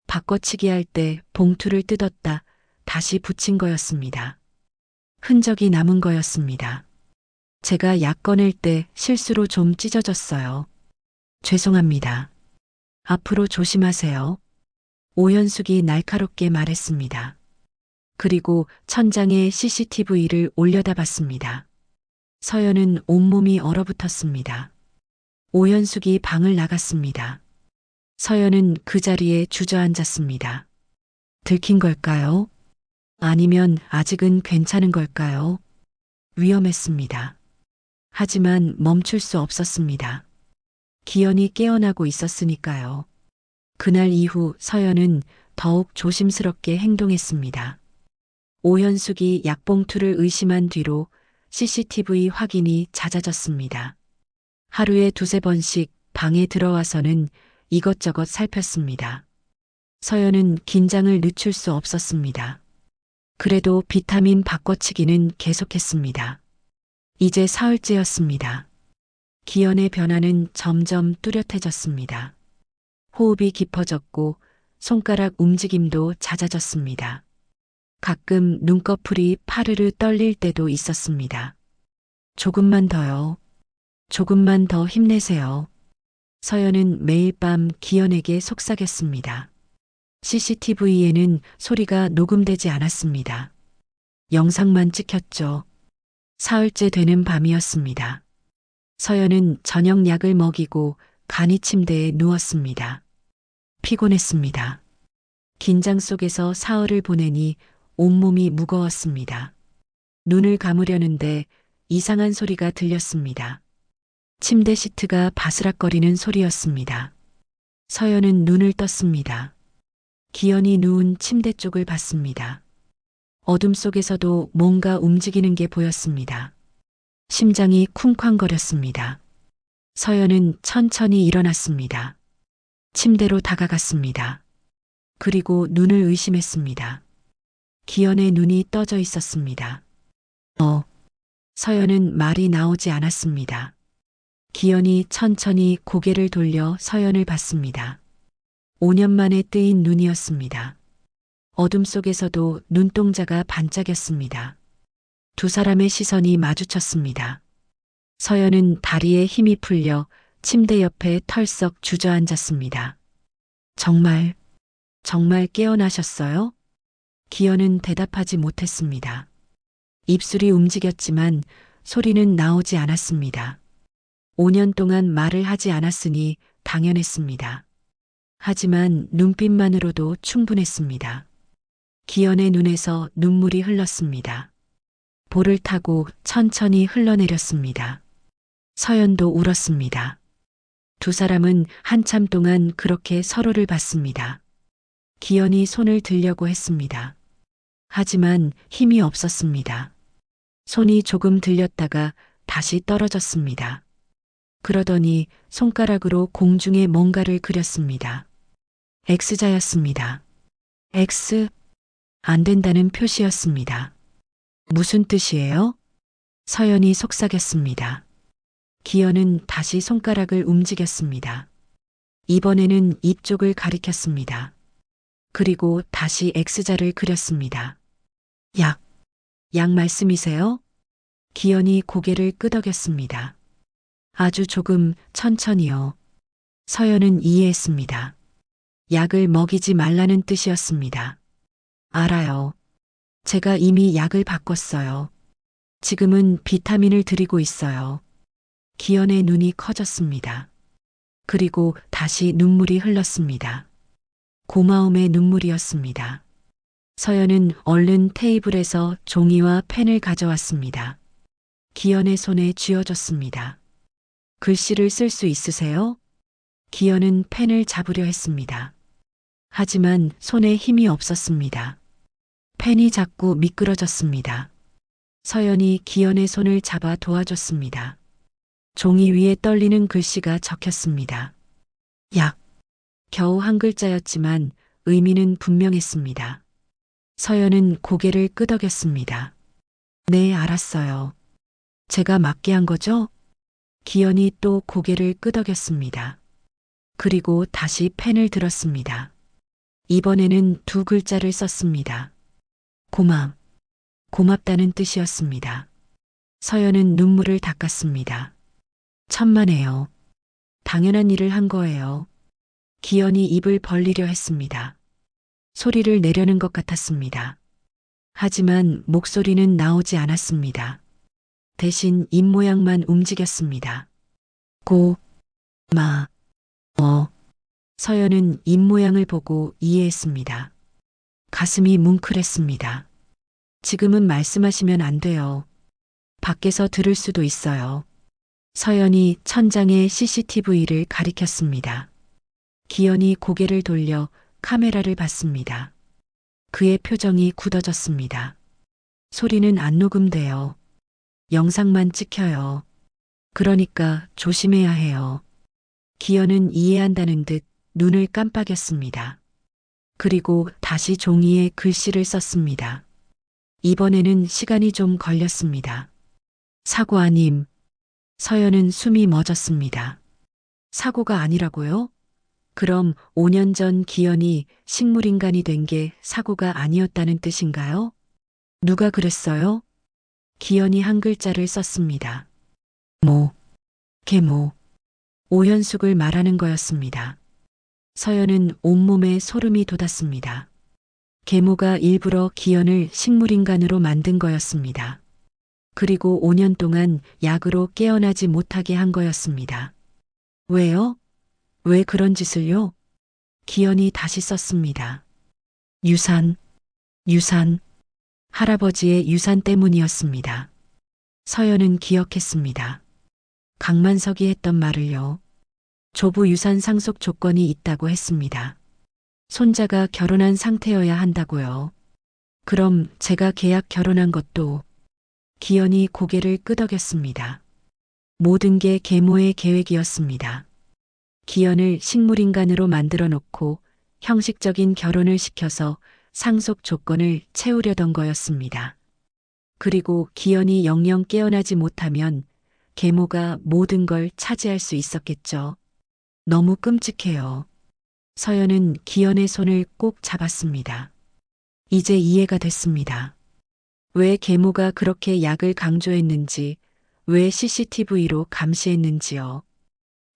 바꿔치기 할 때 봉투를 뜯었다 다시 붙인 거였습니다. 흔적이 남은 거였습니다. 제가 약 꺼낼 때 실수로 좀 찢어졌어요. 죄송합니다. 앞으로 조심하세요. 오연숙이 날카롭게 말했습니다. 그리고 천장에 CCTV를 올려다 봤습니다. 서연은 온몸이 얼어붙었습니다. 오연숙이 방을 나갔습니다. 서연은 그 자리에 주저앉았습니다. 들킨 걸까요? 아니면 아직은 괜찮은 걸까요? 위험했습니다. 하지만 멈출 수 없었습니다. 기현이 깨어나고 있었으니까요. 그날 이후 서연은 더욱 조심스럽게 행동했습니다. 오현숙이 약봉투를 의심한 뒤로 CCTV 확인이 잦아졌습니다. 하루에 두세 번씩 방에 들어와서는 이것저것 살폈습니다. 서연은 긴장을 늦출 수 없었습니다. 그래도 비타민 바꿔치기는 계속했습니다. 이제 사흘째였습니다. 기현의 변화는 점점 뚜렷해졌습니다. 호흡이 깊어졌고 손가락 움직임도 잦아졌습니다. 가끔 눈꺼풀이 파르르 떨릴 때도 있었습니다. 조금만 더요. 조금만 더 힘내세요. 서연은 매일 밤 기현에게 속삭였습니다. CCTV에는 소리가 녹음되지 않았습니다. 영상만 찍혔죠. 사흘째 되는 밤이었습니다. 서연은 저녁 약을 먹이고 간이 침대에 누웠습니다. 피곤했습니다. 긴장 속에서 사흘을 보내니 온몸이 무거웠습니다. 눈을 감으려는데 이상한 소리가 들렸습니다. 침대 시트가 바스락거리는 소리였습니다. 서연은 눈을 떴습니다. 기현이 누운 침대 쪽을 봤습니다. 어둠 속에서도 뭔가 움직이는 게 보였습니다. 심장이 쿵쾅거렸습니다. 서연은 천천히 일어났습니다. 침대로 다가갔습니다. 그리고 눈을 의심했습니다. 기현의 눈이 떠져 있었습니다. 서연은 말이 나오지 않았습니다. 기현이 천천히 고개를 돌려 서연을 봤습니다. 5년 만에 뜨인 눈이었습니다. 어둠 속에서도 눈동자가 반짝였습니다. 두 사람의 시선이 마주쳤습니다. 서연은 다리에 힘이 풀려 침대 옆에 털썩 주저앉았습니다. 정말 깨어나셨어요? 기현은 대답하지 못했습니다. 입술이 움직였지만 소리는 나오지 않았습니다. 5년 동안 말을 하지 않았으니 당연했습니다. 하지만 눈빛만으로도 충분했습니다. 기현의 눈에서 눈물이 흘렀습니다. 볼을 타고 천천히 흘러내렸습니다. 서연도 울었습니다. 두 사람은 한참 동안 그렇게 서로를 봤습니다. 기현이 손을 들려고 했습니다. 하지만 힘이 없었습니다. 손이 조금 들렸다가 다시 떨어졌습니다. 그러더니 손가락으로 공중에 뭔가를 그렸습니다. X자였습니다. X, 안 된다는 표시였습니다. 무슨 뜻이에요? 서연이 속삭였습니다. 기현은 다시 손가락을 움직였습니다. 이번에는 입 쪽을 가리켰습니다. 그리고 다시 X자를 그렸습니다. 약 말씀이세요? 기현이 고개를 끄덕였습니다. 아주 조금 천천히요. 서연은 이해했습니다. 약을 먹이지 말라는 뜻이었습니다. 알아요. 제가 이미 약을 바꿨어요. 지금은 비타민을 드리고 있어요. 기현의 눈이 커졌습니다. 그리고 다시 눈물이 흘렀습니다. 고마움의 눈물이었습니다. 서연은 얼른 테이블에서 종이와 펜을 가져왔습니다. 기현의 손에 쥐어줬습니다. 글씨를 쓸 수 있으세요? 기현은 펜을 잡으려 했습니다. 하지만 손에 힘이 없었습니다. 펜이 자꾸 미끄러졌습니다. 서연이 기현의 손을 잡아 도와줬습니다. 종이 위에 떨리는 글씨가 적혔습니다. 약. 겨우 한 글자였지만 의미는 분명했습니다. 서연은 고개를 끄덕였습니다. 네, 알았어요. 제가 맞게 한 거죠? 기현이 또 고개를 끄덕였습니다. 그리고 다시 펜을 들었습니다. 이번에는 두 글자를 썼습니다. 고맙다는 뜻이었습니다. 서연은 눈물을 닦았습니다. 천만에요. 당연한 일을 한 거예요. 기현이 입을 벌리려 했습니다. 소리를 내려는 것 같았습니다. 하지만 목소리는 나오지 않았습니다. 대신 입모양만 움직였습니다. 서연은 입모양을 보고 이해했습니다. 가슴이 뭉클했습니다. 지금은 말씀하시면 안 돼요. 밖에서 들을 수도 있어요. 서연이 천장에 CCTV를 가리켰습니다. 기현이 고개를 돌려 카메라를 봤습니다. 그의 표정이 굳어졌습니다. 소리는 안 녹음돼요. 영상만 찍혀요. 그러니까 조심해야 해요. 기현은 이해한다는 듯 눈을 깜빡였습니다. 그리고 다시 종이에 글씨를 썼습니다. 이번에는 시간이 좀 걸렸습니다. 사고 아님. 서연은 숨이 멎었습니다. 사고가 아니라고요? 그럼 5년 전 기현이 식물인간이 된 게 사고가 아니었다는 뜻인가요? 누가 그랬어요? 기현이 한 글자를 썼습니다. 계모. 오현숙을 말하는 거였습니다. 서연은 온몸에 소름이 돋았습니다. 계모가 일부러 기현을 식물인간으로 만든 거였습니다. 그리고 5년 동안 약으로 깨어나지 못하게 한 거였습니다. 왜요? 왜 그런 짓을요? 기현이 다시 썼습니다. 유산. 할아버지의 유산 때문이었습니다. 서연은 기억했습니다. 강만석이 했던 말을요. 조부 유산 상속 조건이 있다고 했습니다. 손자가 결혼한 상태여야 한다고요. 그럼 제가 계약 결혼한 것도. 기현이 고개를 끄덕였습니다. 모든 게 계모의 계획이었습니다. 기현을 식물인간으로 만들어 놓고 형식적인 결혼을 시켜서 상속 조건을 채우려던 거였습니다. 그리고 기현이 영영 깨어나지 못하면 계모가 모든 걸 차지할 수 있었겠죠. 너무 끔찍해요. 서연은 기현의 손을 꼭 잡았습니다. 이제 이해가 됐습니다. 왜 계모가 그렇게 약을 강조했는지, 왜 CCTV로 감시했는지요.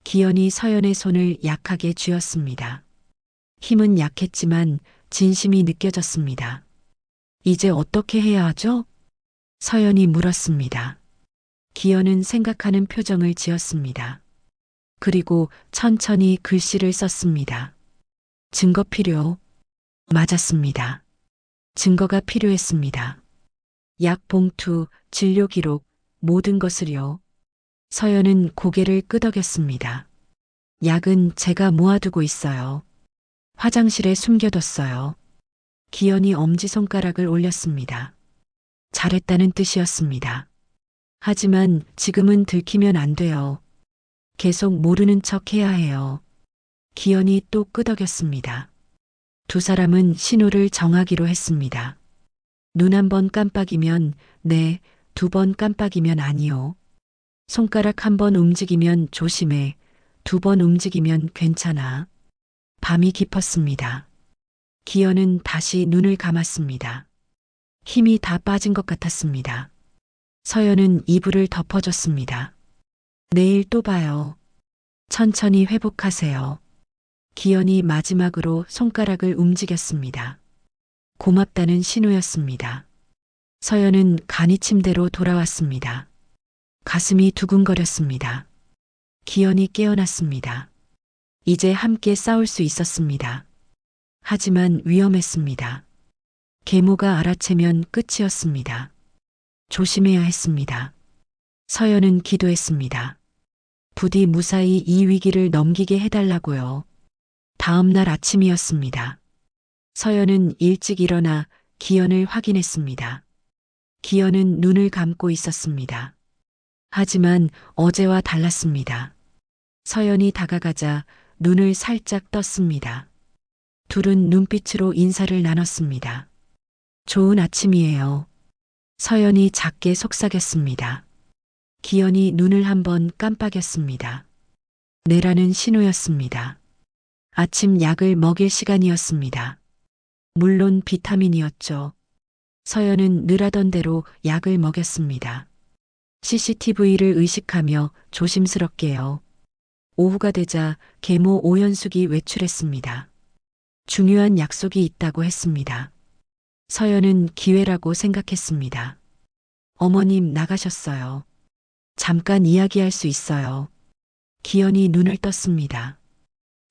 기현이 서연의 손을 약하게 쥐었습니다. 힘은 약했지만 진심이 느껴졌습니다. 이제 어떻게 해야 하죠? 서연이 물었습니다. 기현은 생각하는 표정을 지었습니다. 그리고 천천히 글씨를 썼습니다. 증거 필요. 맞았습니다. 증거가 필요했습니다. 약 봉투, 진료 기록, 모든 것을요. 서연은 고개를 끄덕였습니다. 약은 제가 모아두고 있어요. 화장실에 숨겨뒀어요. 기현이 엄지손가락을 올렸습니다. 잘했다는 뜻이었습니다. 하지만 지금은 들키면 안 돼요. 계속 모르는 척 해야 해요. 기현이 또 끄덕였습니다. 두 사람은 신호를 정하기로 했습니다. 눈 한 번 깜빡이면 네, 두 번 깜빡이면 아니요. 손가락 한 번 움직이면 조심해. 두 번 움직이면 괜찮아. 밤이 깊었습니다. 기현은 다시 눈을 감았습니다. 힘이 다 빠진 것 같았습니다. 서연은 이불을 덮어줬습니다. 내일 또 봐요. 천천히 회복하세요. 기현이 마지막으로 손가락을 움직였습니다. 고맙다는 신호였습니다. 서연은 간이 침대로 돌아왔습니다. 가슴이 두근거렸습니다. 기현이 깨어났습니다. 이제 함께 싸울 수 있었습니다. 하지만 위험했습니다. 계모가 알아채면 끝이었습니다. 조심해야 했습니다. 서연은 기도했습니다. 부디 무사히 이 위기를 넘기게 해달라고요. 다음 날 아침이었습니다. 서연은 일찍 일어나 기현을 확인했습니다. 기현은 눈을 감고 있었습니다. 하지만 어제와 달랐습니다. 서연이 다가가자 눈을 살짝 떴습니다. 둘은 눈빛으로 인사를 나눴습니다. 좋은 아침이에요. 서연이 작게 속삭였습니다. 기현이 눈을 한번 깜빡였습니다. 내라는 신호였습니다. 아침 약을 먹일 시간이었습니다. 물론 비타민이었죠. 서연은 늘 하던 대로 약을 먹였습니다. CCTV를 의식하며 조심스럽게요. 오후가 되자 계모 오현숙이 외출했습니다. 중요한 약속이 있다고 했습니다. 서연은 기회라고 생각했습니다. 어머님 나가셨어요. 잠깐 이야기할 수 있어요. 기현이 눈을 떴습니다.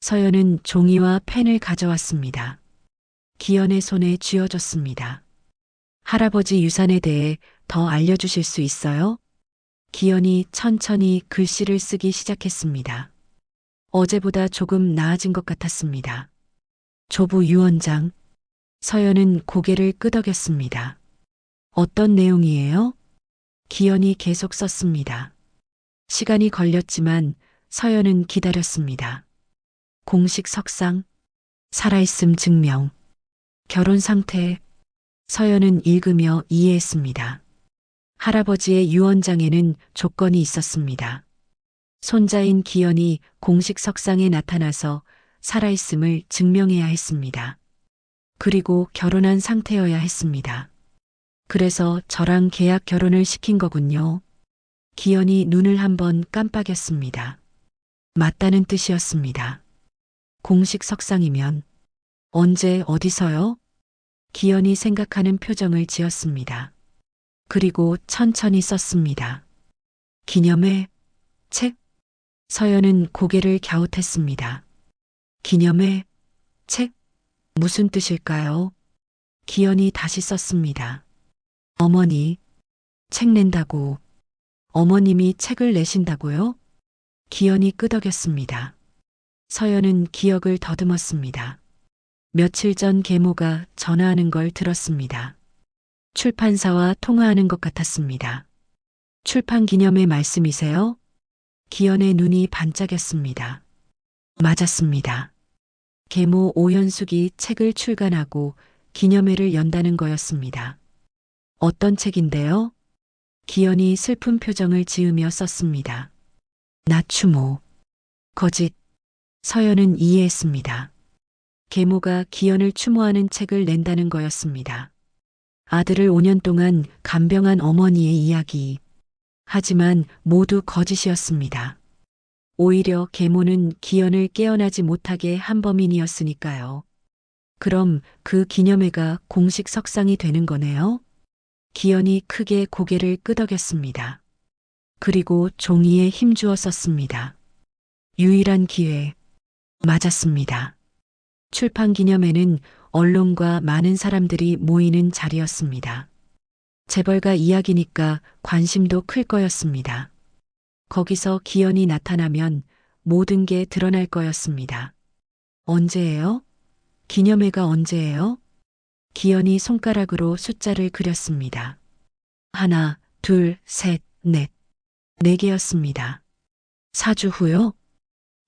서연은 종이와 펜을 가져왔습니다. 기현의 손에 쥐어줬습니다. 할아버지 유산에 대해 더 알려주실 수 있어요? 기현이 천천히 글씨를 쓰기 시작했습니다. 어제보다 조금 나아진 것 같았습니다. 조부 유원장. 서연은 고개를 끄덕였습니다. 어떤 내용이에요? 기현이 계속 썼습니다. 시간이 걸렸지만 서연은 기다렸습니다. 공식 석상, 살아있음 증명, 결혼 상태. 서연은 읽으며 이해했습니다. 할아버지의 유언장에는 조건이 있었습니다. 손자인 기현이 공식 석상에 나타나서 살아있음을 증명해야 했습니다. 그리고 결혼한 상태여야 했습니다. 그래서 저랑 계약 결혼을 시킨 거군요. 기현이 눈을 한번 깜빡였습니다. 맞다는 뜻이었습니다. 공식 석상이면 언제 어디서요? 기현이 생각하는 표정을 지었습니다. 그리고 천천히 썼습니다. 기념회, 책? 서연은 고개를 갸웃했습니다. 기념회, 책? 무슨 뜻일까요? 기현이 다시 썼습니다. 어머니, 책 낸다고. 어머님이 책을 내신다고요? 기현이 끄덕였습니다. 서연은 기억을 더듬었습니다. 며칠 전 계모가 전화하는 걸 들었습니다. 출판사와 통화하는 것 같았습니다. 출판 기념회 말씀이세요? 기현의 눈이 반짝였습니다. 맞았습니다. 계모 오현숙이 책을 출간하고 기념회를 연다는 거였습니다. 어떤 책인데요? 기현이 슬픈 표정을 지으며 썼습니다. 나추모. 거짓. 서연은 이해했습니다. 계모가 기현을 추모하는 책을 낸다는 거였습니다. 아들을 5년 동안 간병한 어머니의 이야기. 하지만 모두 거짓이었습니다. 오히려 계모는 기현을 깨어나지 못하게 한 범인이었으니까요. 그럼 그 기념회가 공식 석상이 되는 거네요? 기현이 크게 고개를 끄덕였습니다. 그리고 종이에 힘주어 썼습니다. 유일한 기회. 맞았습니다. 출판 기념회는 언론과 많은 사람들이 모이는 자리였습니다. 재벌가 이야기니까 관심도 클 거였습니다. 거기서 기현이 나타나면 모든 게 드러날 거였습니다. 언제예요? 기념회가 언제예요? 기현이 손가락으로 숫자를 그렸습니다. 하나, 둘, 셋, 넷. 4개였습니다. 4주 후요?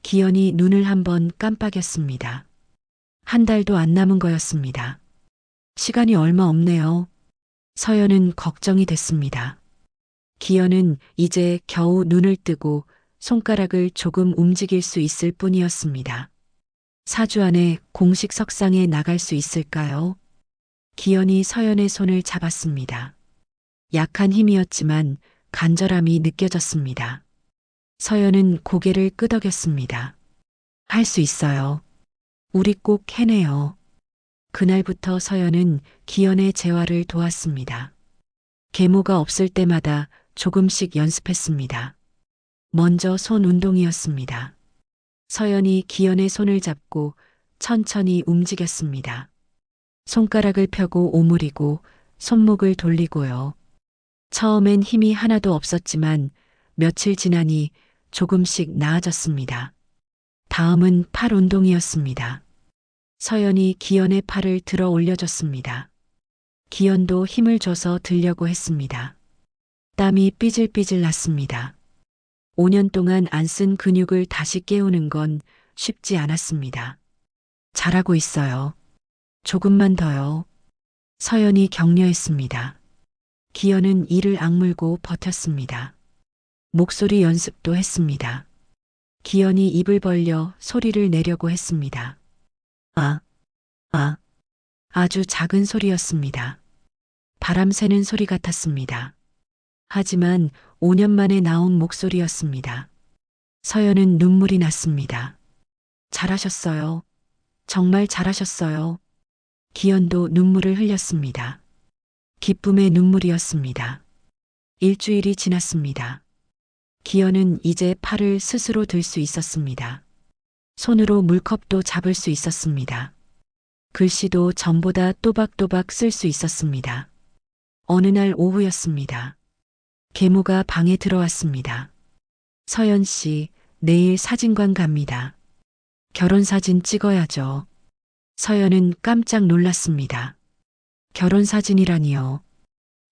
기현이 눈을 한번 깜빡였습니다. 한 달도 안 남은 거였습니다. 시간이 얼마 없네요. 서연은 걱정이 됐습니다. 기현은 이제 겨우 눈을 뜨고 손가락을 조금 움직일 수 있을 뿐이었습니다. 4주 안에 공식 석상에 나갈 수 있을까요? 기현이 서연의 손을 잡았습니다. 약한 힘이었지만 간절함이 느껴졌습니다. 서연은 고개를 끄덕였습니다. 할 수 있어요. 우리 꼭 해내요. 그날부터 서연은 기현의 재활을 도왔습니다. 계모가 없을 때마다 조금씩 연습했습니다. 먼저 손 운동이었습니다. 서연이 기현의 손을 잡고 천천히 움직였습니다. 손가락을 펴고 오므리고 손목을 돌리고요. 처음엔 힘이 하나도 없었지만 며칠 지나니 조금씩 나아졌습니다. 다음은 팔 운동이었습니다. 서연이 기현의 팔을 들어 올려줬습니다. 기현도 힘을 줘서 들려고 했습니다. 땀이 삐질삐질 났습니다. 5년 동안 안 쓴 근육을 다시 깨우는 건 쉽지 않았습니다. 잘하고 있어요. 조금만 더요. 서연이 격려했습니다. 기현은 이를 악물고 버텼습니다. 목소리 연습도 했습니다. 기현이 입을 벌려 소리를 내려고 했습니다. 아, 아주 작은 소리였습니다. 바람 새는 소리 같았습니다. 하지만 5년 만에 나온 목소리였습니다. 서연은 눈물이 났습니다. 잘하셨어요. 정말 잘하셨어요. 기현도 눈물을 흘렸습니다. 기쁨의 눈물이었습니다. 일주일이 지났습니다. 기현은 이제 팔을 스스로 들 수 있었습니다. 손으로 물컵도 잡을 수 있었습니다. 글씨도 전보다 또박또박 쓸 수 있었습니다. 어느 날 오후였습니다. 계모가 방에 들어왔습니다. 서연 씨, 내일 사진관 갑니다. 결혼사진 찍어야죠. 서연은 깜짝 놀랐습니다. 결혼사진이라니요.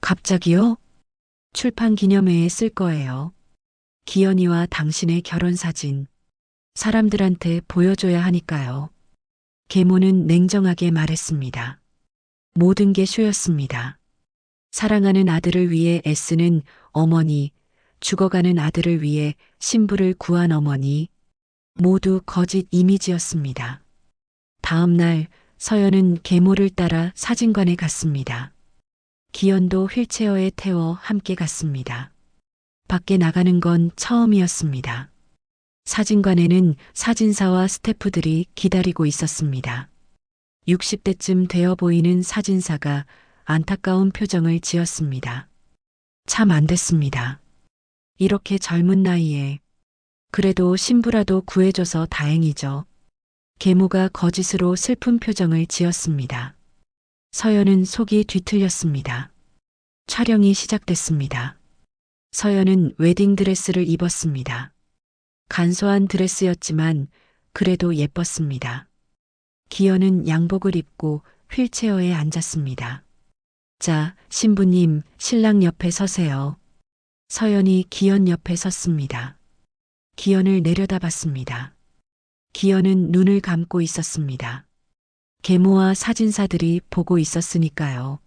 갑자기요? 출판 기념회에 쓸 거예요. 기현이와 당신의 결혼사진. 사람들한테 보여줘야 하니까요. 계모는 냉정하게 말했습니다. 모든 게 쇼였습니다. 사랑하는 아들을 위해 애쓰는 어머니, 죽어가는 아들을 위해 신부를 구한 어머니, 모두 거짓 이미지였습니다. 다음 날 서연은 계모를 따라 사진관에 갔습니다. 기현도 휠체어에 태워 함께 갔습니다. 밖에 나가는 건 처음이었습니다. 사진관에는 사진사와 스태프들이 기다리고 있었습니다. 60대쯤 되어 보이는 사진사가 안타까운 표정을 지었습니다. 참 안 됐습니다. 이렇게 젊은 나이에. 그래도 신부라도 구해줘서 다행이죠. 계모가 거짓으로 슬픈 표정을 지었습니다. 서연은 속이 뒤틀렸습니다. 촬영이 시작됐습니다. 서연은 웨딩드레스를 입었습니다. 간소한 드레스였지만 그래도 예뻤습니다. 기현은 양복을 입고 휠체어에 앉았습니다. 자, 신부님, 신랑 옆에 서세요. 서연이 기현 옆에 섰습니다. 기현을 내려다봤습니다. 기현은 눈을 감고 있었습니다. 계모와 사진사들이 보고 있었으니까요.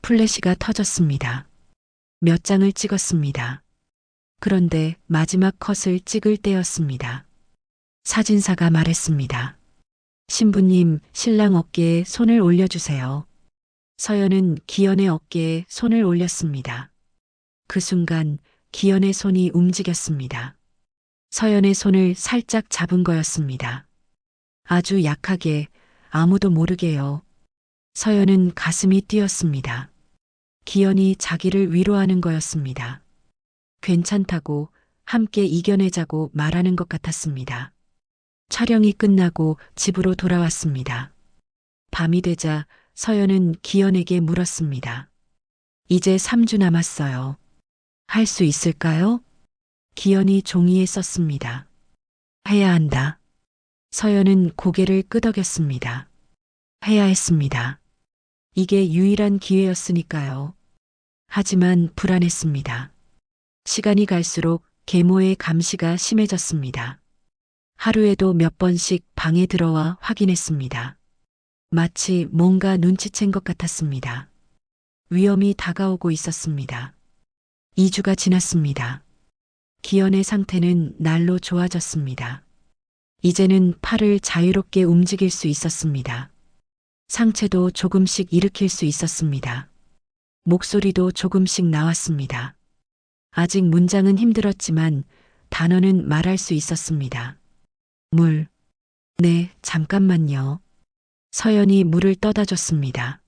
플래시가 터졌습니다. 몇 장을 찍었습니다. 그런데 마지막 컷을 찍을 때였습니다. 사진사가 말했습니다. 신부님, 신랑 어깨에 손을 올려주세요. 서연은 기현의 어깨에 손을 올렸습니다. 그 순간 기현의 손이 움직였습니다. 서연의 손을 살짝 잡은 거였습니다. 아주 약하게, 아무도 모르게요. 서연은 가슴이 뛰었습니다. 기현이 자기를 위로하는 거였습니다. 괜찮다고, 함께 이겨내자고 말하는 것 같았습니다. 촬영이 끝나고 집으로 돌아왔습니다. 밤이 되자 서연은 기현에게 물었습니다. 이제 3주 남았어요. 할 수 있을까요? 기현이 종이에 썼습니다. 해야 한다. 서연은 고개를 끄덕였습니다. 해야 했습니다. 이게 유일한 기회였으니까요. 하지만 불안했습니다. 시간이 갈수록 계모의 감시가 심해졌습니다. 하루에도 몇 번씩 방에 들어와 확인했습니다. 마치 뭔가 눈치챈 것 같았습니다. 위험이 다가오고 있었습니다. 2주가 지났습니다. 기현의 상태는 날로 좋아졌습니다. 이제는 팔을 자유롭게 움직일 수 있었습니다. 상체도 조금씩 일으킬 수 있었습니다. 목소리도 조금씩 나왔습니다. 아직 문장은 힘들었지만 단어는 말할 수 있었습니다. 물. 네, 잠깐만요. 서연이 물을 떠다 줬습니다.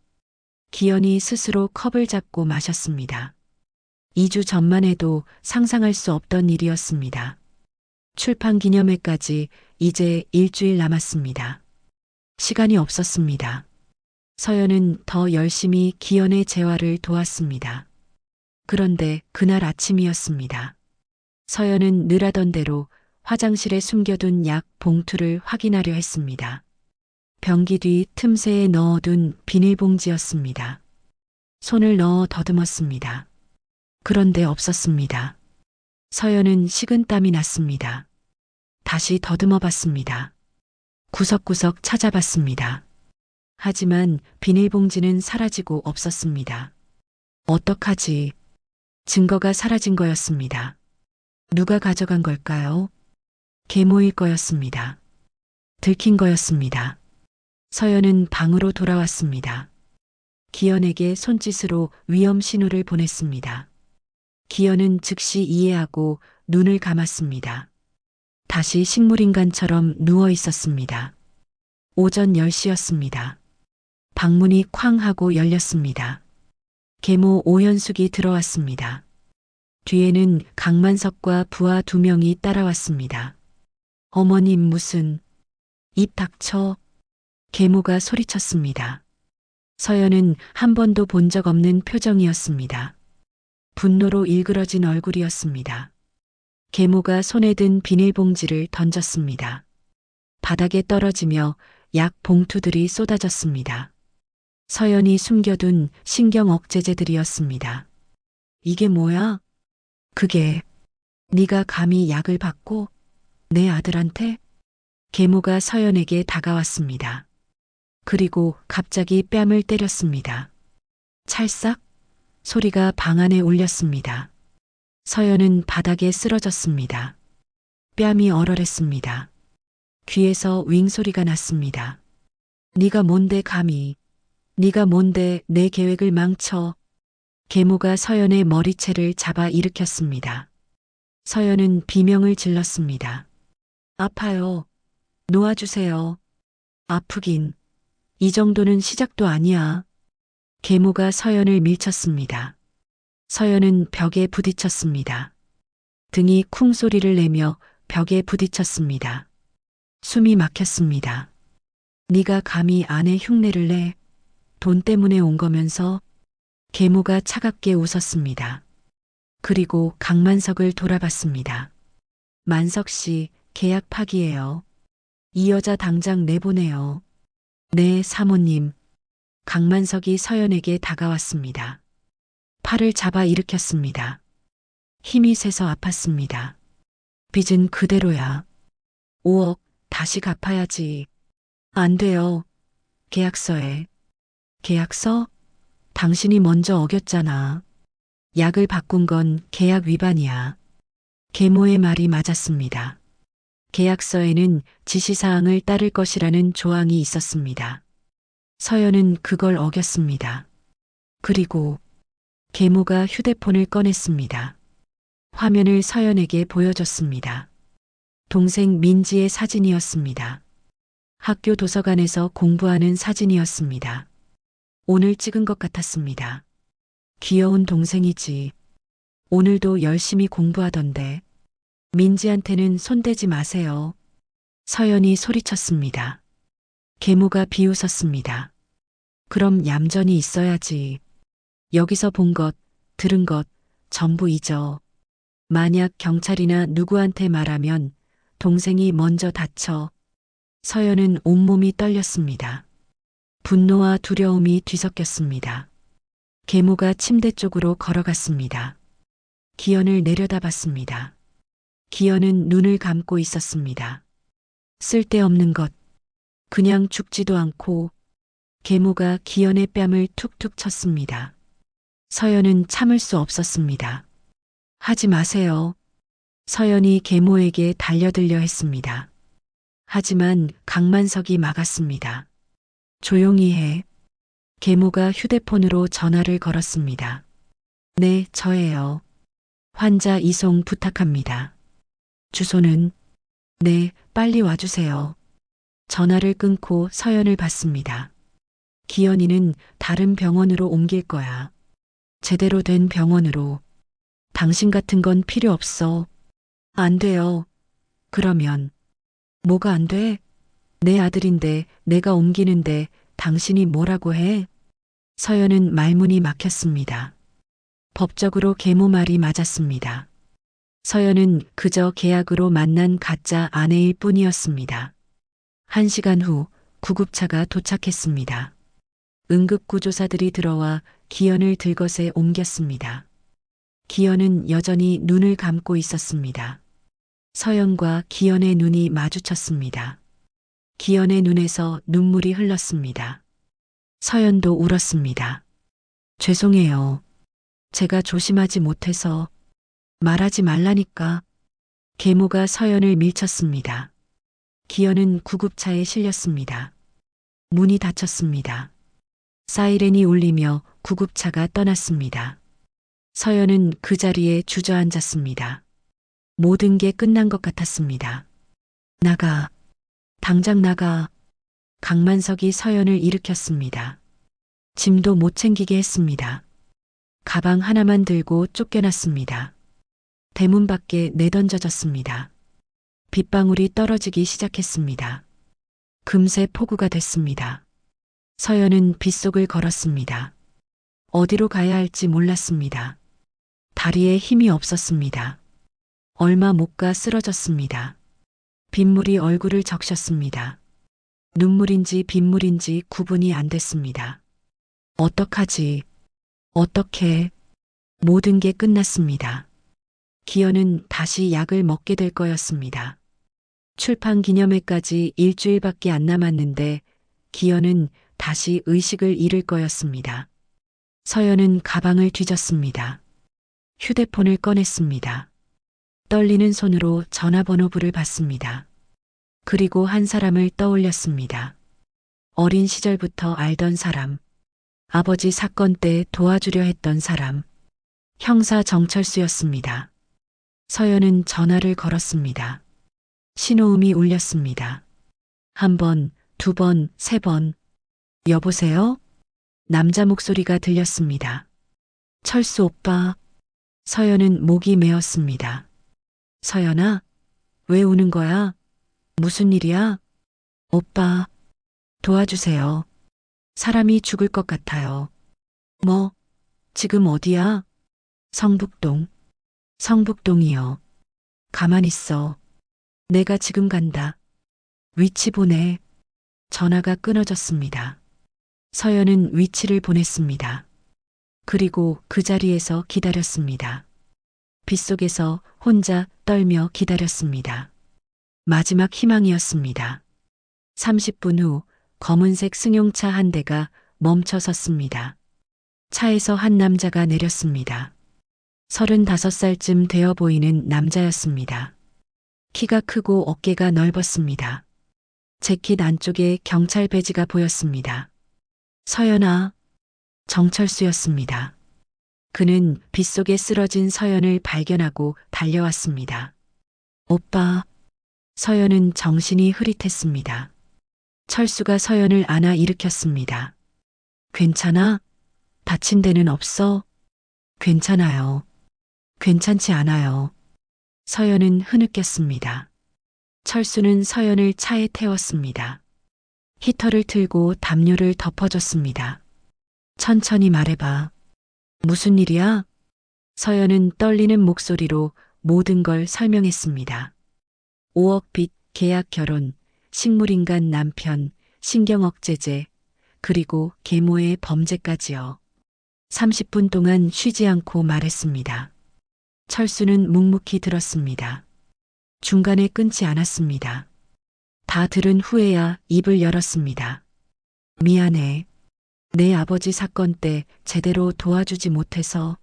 기현이 스스로 컵을 잡고 마셨습니다. 2주 전만 해도 상상할 수 없던 일이었습니다. 출판 기념회까지 이제 일주일 남았습니다. 시간이 없었습니다. 서연은 더 열심히 기현의 재활을 도왔습니다. 그런데 그날 아침이었습니다. 서연은 늘 하던 대로 화장실에 숨겨둔 약 봉투를 확인하려 했습니다. 변기 뒤 틈새에 넣어둔 비닐봉지였습니다. 손을 넣어 더듬었습니다. 그런데 없었습니다. 서연은 식은땀이 났습니다. 다시 더듬어 봤습니다. 구석구석 찾아봤습니다. 하지만 비닐봉지는 사라지고 없었습니다. 어떡하지? 증거가 사라진 거였습니다. 누가 가져간 걸까요? 계모일 거였습니다. 들킨 거였습니다. 서연은 방으로 돌아왔습니다. 기현에게 손짓으로 위험 신호를 보냈습니다. 기현은 즉시 이해하고 눈을 감았습니다. 다시 식물인간처럼 누워 있었습니다. 오전 10시였습니다. 방문이 쾅 하고 열렸습니다. 계모 오현숙이 들어왔습니다. 뒤에는 강만석과 부하 2명이 따라왔습니다. 어머님 무슨... 입 닥쳐. 계모가 소리쳤습니다. 서연은 한 번도 본 적 없는 표정이었습니다. 분노로 일그러진 얼굴이었습니다. 계모가 손에 든 비닐봉지를 던졌습니다. 바닥에 떨어지며 약 봉투들이 쏟아졌습니다. 서연이 숨겨둔 신경 억제제들이었습니다. 이게 뭐야? 그게 네가 감히 약을 받고 내 아들한테? 계모가 서연에게 다가왔습니다. 그리고 갑자기 뺨을 때렸습니다. 찰싹 소리가 방 안에 울렸습니다. 서연은 바닥에 쓰러졌습니다. 뺨이 얼얼했습니다. 귀에서 윙 소리가 났습니다. 네가 뭔데 감히, 네가 뭔데 내 계획을 망쳐. 계모가 서연의 머리채를 잡아 일으켰습니다. 서연은 비명을 질렀습니다. 아파요. 놓아주세요. 아프긴. 이 정도는 시작도 아니야. 계모가 서연을 밀쳤습니다. 서연은 벽에 부딪혔습니다. 등이 쿵 소리를 내며 벽에 부딪혔습니다. 숨이 막혔습니다. 네가 감히 아내 흉내를 내? 돈 때문에 온 거면서? 계모가 차갑게 웃었습니다. 그리고 강만석을 돌아봤습니다. 만석 씨, 계약 파기예요. 이 여자 당장 내보내요. 네, 사모님. 강만석이 서연에게 다가왔습니다. 팔을 잡아 일으켰습니다. 힘이 세서 아팠습니다. 빚은 그대로야. 5억 다시 갚아야지. 안 돼요. 계약서에. 계약서? 당신이 먼저 어겼잖아. 약을 바꾼 건 계약 위반이야. 계모의 말이 맞았습니다. 계약서에는 지시사항을 따를 것이라는 조항이 있었습니다. 서연은 그걸 어겼습니다. 그리고 계모가 휴대폰을 꺼냈습니다. 화면을 서연에게 보여줬습니다. 동생 민지의 사진이었습니다. 학교 도서관에서 공부하는 사진이었습니다. 오늘 찍은 것 같았습니다. 귀여운 동생이지. 오늘도 열심히 공부하던데. 민지한테는 손대지 마세요. 서연이 소리쳤습니다. 계모가 비웃었습니다. 그럼 얌전히 있어야지. 여기서 본 것, 들은 것 전부 잊어. 만약 경찰이나 누구한테 말하면 동생이 먼저 다쳐. 서연은 온몸이 떨렸습니다. 분노와 두려움이 뒤섞였습니다. 계모가 침대 쪽으로 걸어갔습니다. 기현을 내려다봤습니다. 기현은 눈을 감고 있었습니다. 쓸데없는 것. 그냥 죽지도 않고 계모가 기현의 뺨을 툭툭 쳤습니다. 서연은 참을 수 없었습니다. 하지 마세요. 서연이 계모에게 달려들려 했습니다. 하지만 강만석이 막았습니다. 조용히 해. 계모가 휴대폰으로 전화를 걸었습니다. 네, 저예요. 환자 이송 부탁합니다. 주소는? 네, 빨리 와주세요. 전화를 끊고 서연을 받습니다. 기현이는 다른 병원으로 옮길 거야. 제대로 된 병원으로. 당신 같은 건 필요 없어. 안 돼요. 그러면. 뭐가 안 돼? 내 아들인데 내가 옮기는데 당신이 뭐라고 해? 서연은 말문이 막혔습니다. 법적으로 계모 말이 맞았습니다. 서연은 그저 계약으로 만난 가짜 아내일 뿐이었습니다. 1시간 후 구급차가 도착했습니다. 응급구조사들이 들어와 기현을 들것에 옮겼습니다. 기현은 여전히 눈을 감고 있었습니다. 서연과 기현의 눈이 마주쳤습니다. 기현의 눈에서 눈물이 흘렀습니다. 서연도 울었습니다. 죄송해요. 제가 조심하지 못해서. 말하지 말라니까. 계모가 서연을 밀쳤습니다. 기현은 구급차에 실렸습니다. 문이 닫혔습니다. 사이렌이 울리며 구급차가 떠났습니다. 서연은 그 자리에 주저앉았습니다. 모든 게 끝난 것 같았습니다. 나가. 당장 나가. 강만석이 서연을 일으켰습니다. 짐도 못 챙기게 했습니다. 가방 하나만 들고 쫓겨났습니다. 대문 밖에 내던져졌습니다. 빗방울이 떨어지기 시작했습니다. 금세 폭우가 됐습니다. 서연은 빗속을 걸었습니다. 어디로 가야 할지 몰랐습니다. 다리에 힘이 없었습니다. 얼마 못 가 쓰러졌습니다. 빗물이 얼굴을 적셨습니다. 눈물인지 빗물인지 구분이 안 됐습니다. 어떡하지? 어떻게? 모든 게 끝났습니다. 기현은 다시 약을 먹게 될 거였습니다. 출판 기념회까지 일주일밖에 안 남았는데 기현은 다시 의식을 잃을 거였습니다. 서연은 가방을 뒤졌습니다. 휴대폰을 꺼냈습니다. 떨리는 손으로 전화번호부를 받습니다. 그리고 한 사람을 떠올렸습니다. 어린 시절부터 알던 사람. 아버지 사건 때 도와주려 했던 사람. 형사 정철수였습니다. 서연은 전화를 걸었습니다. 신호음이 울렸습니다. 1번, 2번, 3번. 여보세요? 남자 목소리가 들렸습니다. 철수 오빠. 서연은 목이 메었습니다. 서연아, 왜 우는 거야? 무슨 일이야? 오빠, 도와주세요. 사람이 죽을 것 같아요. 뭐, 지금 어디야? 성북동. 성북동이요. 가만 있어. 내가 지금 간다. 위치 보내. 전화가 끊어졌습니다. 서연은 위치를 보냈습니다. 그리고 그 자리에서 기다렸습니다. 빗속에서 혼자 떨며 기다렸습니다. 마지막 희망이었습니다. 30분 후 검은색 승용차 한 대가 멈춰 섰습니다. 차에서 한 남자가 내렸습니다. 35살쯤 되어 보이는 남자였습니다. 키가 크고 어깨가 넓었습니다. 재킷 안쪽에 경찰 배지가 보였습니다. 서연아. 정철수였습니다. 그는 빗속에 쓰러진 서연을 발견하고 달려왔습니다. 오빠. 서연은 정신이 흐릿했습니다. 철수가 서연을 안아 일으켰습니다. 괜찮아? 다친 데는 없어? 괜찮아요. 괜찮지 않아요. 서연은 흐느꼈습니다. 철수는 서연을 차에 태웠습니다. 히터를 틀고 담요를 덮어줬습니다. 천천히 말해봐. 무슨 일이야? 서연은 떨리는 목소리로 모든 걸 설명했습니다. 5억 빚, 계약 결혼, 식물인간 남편, 신경억제제, 그리고 계모의 범죄까지요. 30분 동안 쉬지 않고 말했습니다. 철수는 묵묵히 들었습니다. 중간에 끊지 않았습니다. 다 들은 후에야 입을 열었습니다. 미안해. 내 아버지 사건 때 제대로 도와주지 못해서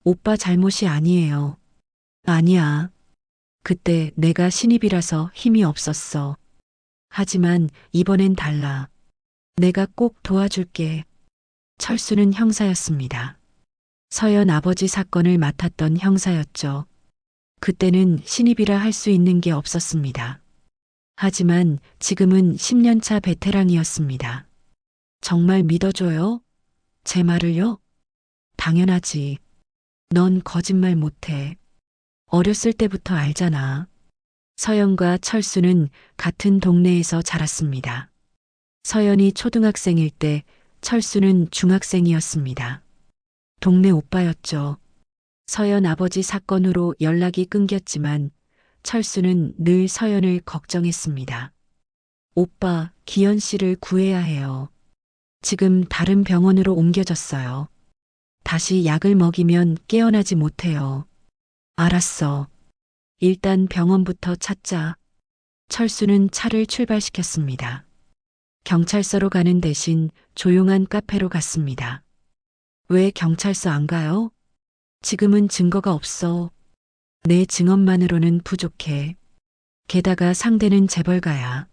오빠 잘못이 아니에요. 아니야. 그때 내가 신입이라서 힘이 없었어. 하지만 이번엔 달라. 내가 꼭 도와줄게. 철수는 형사였습니다. 서연 아버지 사건을 맡았던 형사였죠. 그때는 신입이라 할 수 있는 게 없었습니다. 하지만 지금은 10년차 베테랑이었습니다. 정말 믿어줘요? 제 말을요? 당연하지. 넌 거짓말 못해. 어렸을 때부터 알잖아. 서연과 철수는 같은 동네에서 자랐습니다. 서연이 초등학생일 때 철수는 중학생이었습니다. 동네 오빠였죠. 서연 아버지 사건으로 연락이 끊겼지만 철수는 늘 서연을 걱정했습니다. 오빠, 기현 씨를 구해야 해요. 지금 다른 병원으로 옮겨졌어요. 다시 약을 먹이면 깨어나지 못해요. 알았어. 일단 병원부터 찾자. 철수는 차를 출발시켰습니다. 경찰서로 가는 대신 조용한 카페로 갔습니다. 왜 경찰서 안 가요? 지금은 증거가 없어. 내 증언만으로는 부족해. 게다가 상대는 재벌가야.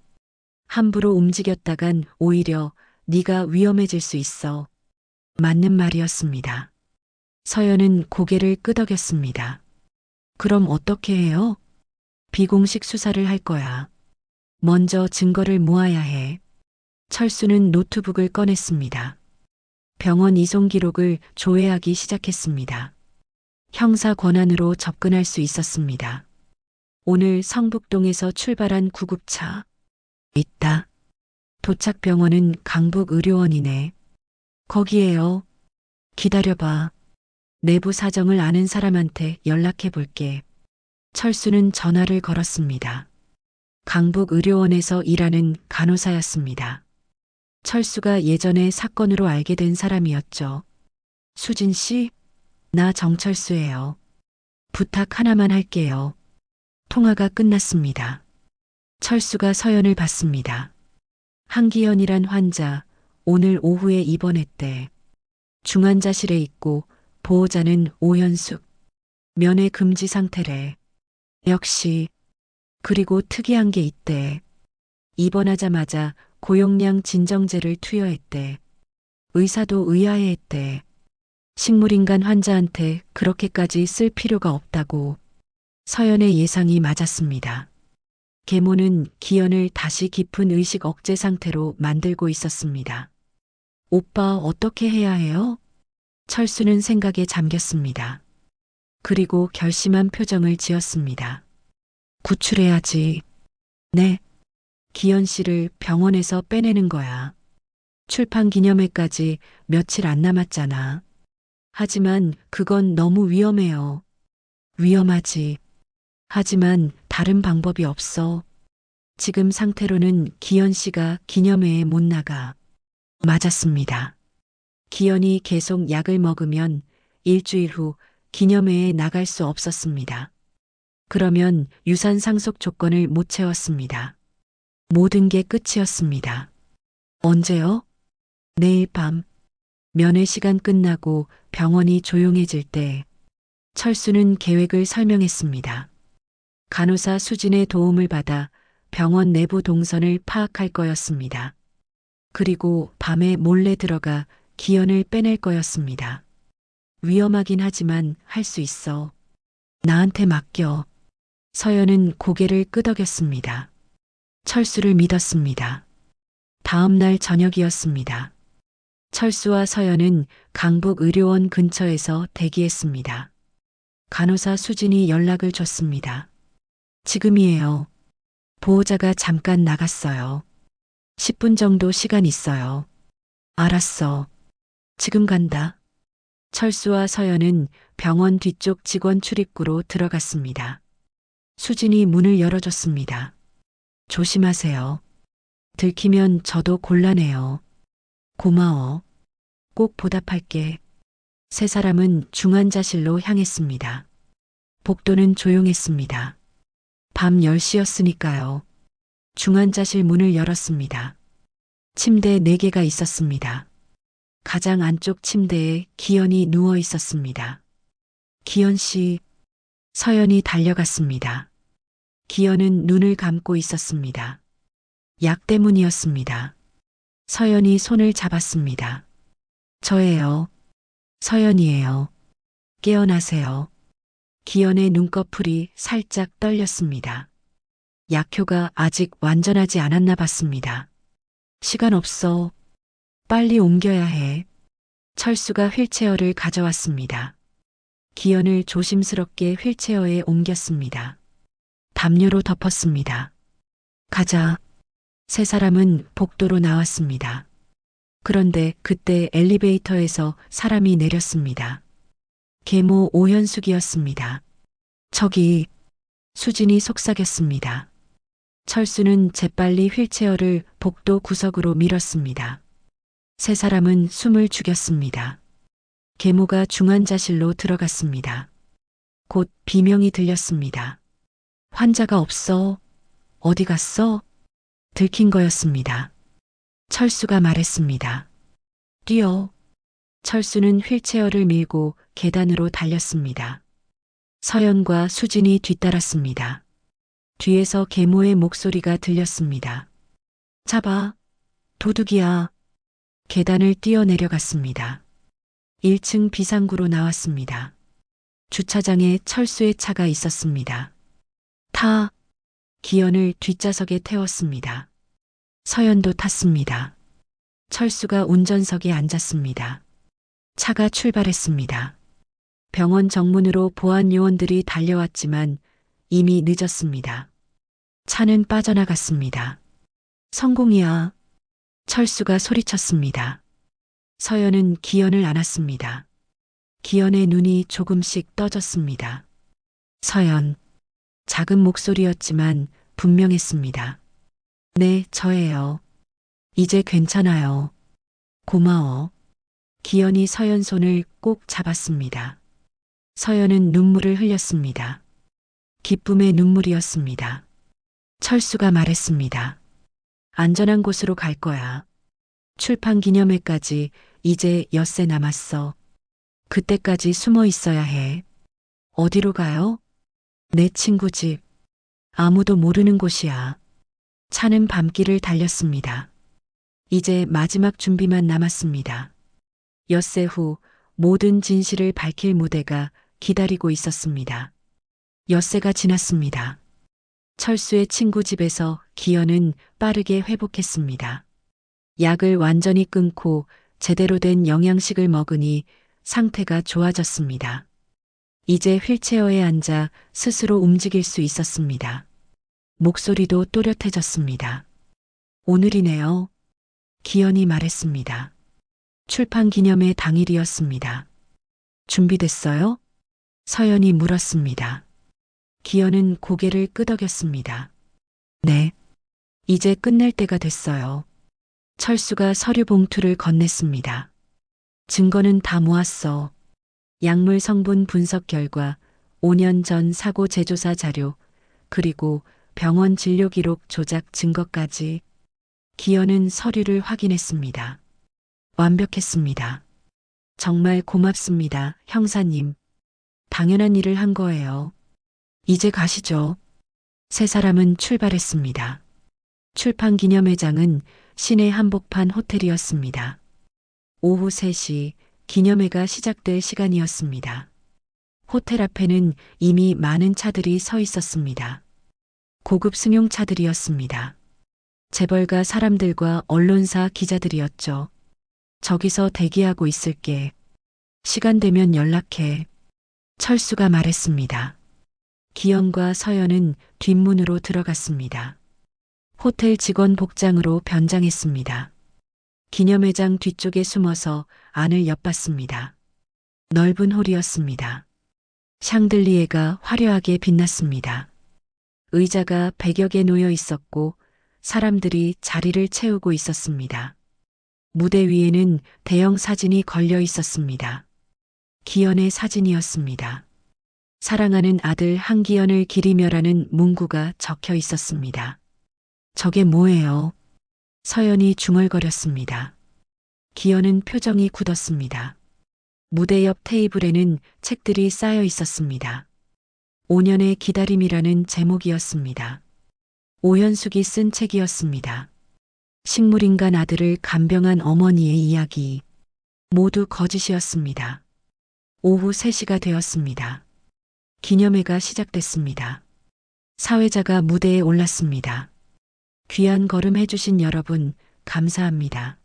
함부로 움직였다간 오히려 네가 위험해질 수 있어. 맞는 말이었습니다. 서연은 고개를 끄덕였습니다. 그럼 어떻게 해요? 비공식 수사를 할 거야. 먼저 증거를 모아야 해. 철수는 노트북을 꺼냈습니다. 병원 이송 기록을 조회하기 시작했습니다. 형사 권한으로 접근할 수 있었습니다. 오늘 성북동에서 출발한 구급차. 있다. 도착 병원은 강북의료원이네. 거기에요. 기다려봐. 내부 사정을 아는 사람한테 연락해 볼게. 철수는 전화를 걸었습니다. 강북의료원에서 일하는 간호사였습니다. 철수가 예전에 사건으로 알게 된 사람이었죠. 수진 씨, 나 정철수예요. 부탁 하나만 할게요. 통화가 끝났습니다. 철수가 서연을 받습니다. 한기현이란 환자, 오늘 오후에 입원했대. 중환자실에 있고 보호자는 오현숙. 면회 금지 상태래. 역시. 그리고 특이한 게 있대. 입원하자마자 고용량 진정제를 투여했대. 의사도 의아해했대. 식물인간 환자한테 그렇게까지 쓸 필요가 없다고. 서연의 예상이 맞았습니다. 계모는 기현을 다시 깊은 의식 억제 상태로 만들고 있었습니다. 오빠 어떻게 해야 해요? 철수는 생각에 잠겼습니다. 그리고 결심한 표정을 지었습니다. 구출해야지. 네. 기현 씨를 병원에서 빼내는 거야. 출판 기념회까지 며칠 안 남았잖아. 하지만 그건 너무 위험해요. 위험하지. 하지만 다른 방법이 없어. 지금 상태로는 기현 씨가 기념회에 못 나가. 맞았습니다. 기현이 계속 약을 먹으면 일주일 후 기념회에 나갈 수 없었습니다. 그러면 유산 상속 조건을 못 채웠습니다. 모든 게 끝이었습니다. 언제요? 내일 밤. 면회 시간 끝나고 병원이 조용해질 때 철수는 계획을 설명했습니다. 간호사 수진의 도움을 받아 병원 내부 동선을 파악할 거였습니다. 그리고 밤에 몰래 들어가 기현을 빼낼 거였습니다. 위험하긴 하지만 할 수 있어. 나한테 맡겨. 서연은 고개를 끄덕였습니다. 철수를 믿었습니다. 다음 날 저녁이었습니다. 철수와 서연은 강북의료원 근처에서 대기했습니다. 간호사 수진이 연락을 줬습니다. 지금이에요. 보호자가 잠깐 나갔어요. 10분 정도 시간 있어요. 알았어. 지금 간다. 철수와 서연은 병원 뒤쪽 직원 출입구로 들어갔습니다. 수진이 문을 열어줬습니다. 조심하세요. 들키면 저도 곤란해요. 고마워. 꼭 보답할게. 세 사람은 중환자실로 향했습니다. 복도는 조용했습니다. 밤 10시였으니까요. 중환자실 문을 열었습니다. 침대 4개가 있었습니다. 가장 안쪽 침대에 기현이 누워 있었습니다. 기현 씨, 서연이 달려갔습니다. 기현은 눈을 감고 있었습니다. 약 때문이었습니다. 서연이 손을 잡았습니다. 저예요. 서연이에요. 깨어나세요. 기현의 눈꺼풀이 살짝 떨렸습니다. 약효가 아직 완전하지 않았나 봤습니다. 시간 없어. 빨리 옮겨야 해. 철수가 휠체어를 가져왔습니다. 기현을 조심스럽게 휠체어에 옮겼습니다. 담요로 덮었습니다. 가자. 세 사람은 복도로 나왔습니다. 그런데 그때 엘리베이터에서 사람이 내렸습니다. 계모 오현숙이었습니다. 저기, 수진이 속삭였습니다. 철수는 재빨리 휠체어를 복도 구석으로 밀었습니다. 세 사람은 숨을 죽였습니다. 계모가 중환자실로 들어갔습니다. 곧 비명이 들렸습니다. 환자가 없어. 어디 갔어? 들킨 거였습니다. 철수가 말했습니다. 뛰어. 철수는 휠체어를 밀고 계단으로 달렸습니다. 서연과 수진이 뒤따랐습니다. 뒤에서 계모의 목소리가 들렸습니다. 잡아. 도둑이야. 계단을 뛰어내려갔습니다. 1층 비상구로 나왔습니다. 주차장에 철수의 차가 있었습니다. 타. 기현을 뒷좌석에 태웠습니다. 서연도 탔습니다. 철수가 운전석에 앉았습니다. 차가 출발했습니다. 병원 정문으로 보안 요원들이 달려왔지만 이미 늦었습니다. 차는 빠져나갔습니다. 성공이야. 철수가 소리쳤습니다. 서연은 기현을 안았습니다. 기현의 눈이 조금씩 떠졌습니다. 서연. 작은 목소리였지만 분명했습니다. 네, 저예요. 이제 괜찮아요. 고마워. 기현이 서연 손을 꼭 잡았습니다. 서연은 눈물을 흘렸습니다. 기쁨의 눈물이었습니다. 철수가 말했습니다. 안전한 곳으로 갈 거야. 출판 기념회까지 이제 엿새 남았어. 그때까지 숨어 있어야 해. 어디로 가요? 내 친구 집. 아무도 모르는 곳이야. 차는 밤길을 달렸습니다. 이제 마지막 준비만 남았습니다. 엿새 후 모든 진실을 밝힐 무대가 기다리고 있었습니다. 엿새가 지났습니다. 철수의 친구 집에서 기현은 빠르게 회복했습니다. 약을 완전히 끊고 제대로 된 영양식을 먹으니 상태가 좋아졌습니다. 이제 휠체어에 앉아 스스로 움직일 수 있었습니다. 목소리도 또렷해졌습니다. 오늘이네요. 기현이 말했습니다. 출판 기념회 당일이었습니다. 준비됐어요? 서연이 물었습니다. 기현은 고개를 끄덕였습니다. 네. 이제 끝낼 때가 됐어요. 철수가 서류 봉투를 건넸습니다. 증거는 다 모았어. 약물 성분 분석 결과, 5년 전 사고 재조사 자료, 그리고 병원 진료 기록 조작 증거까지. 기현은 서류를 확인했습니다. 완벽했습니다. 정말 고맙습니다, 형사님. 당연한 일을 한 거예요. 이제 가시죠. 세 사람은 출발했습니다. 출판 기념회장은 시내 한복판 호텔이었습니다. 오후 3시 기념회가 시작될 시간이었습니다. 호텔 앞에는 이미 많은 차들이 서 있었습니다. 고급 승용차들이었습니다. 재벌가 사람들과 언론사 기자들이었죠. 저기서 대기하고 있을게. 시간 되면 연락해. 철수가 말했습니다. 기현과 서연은 뒷문으로 들어갔습니다. 호텔 직원 복장으로 변장했습니다. 기념회장 뒤쪽에 숨어서 안을 엿봤습니다. 넓은 홀이었습니다. 샹들리에가 화려하게 빛났습니다. 의자가 100여 개 놓여 있었고 사람들이 자리를 채우고 있었습니다. 무대 위에는 대형 사진이 걸려 있었습니다. 기현의 사진이었습니다. 사랑하는 아들 한기연을 기리며라는 문구가 적혀 있었습니다. 저게 뭐예요? 서연이 중얼거렸습니다. 기연은 표정이 굳었습니다. 무대 옆 테이블에는 책들이 쌓여 있었습니다. 5년의 기다림이라는 제목이었습니다. 오현숙이 쓴 책이었습니다. 식물인간 아들을 간병한 어머니의 이야기. 모두 거짓이었습니다. 오후 3시가 되었습니다. 기념회가 시작됐습니다. 사회자가 무대에 올랐습니다. 귀한 걸음 해주신 여러분, 감사합니다.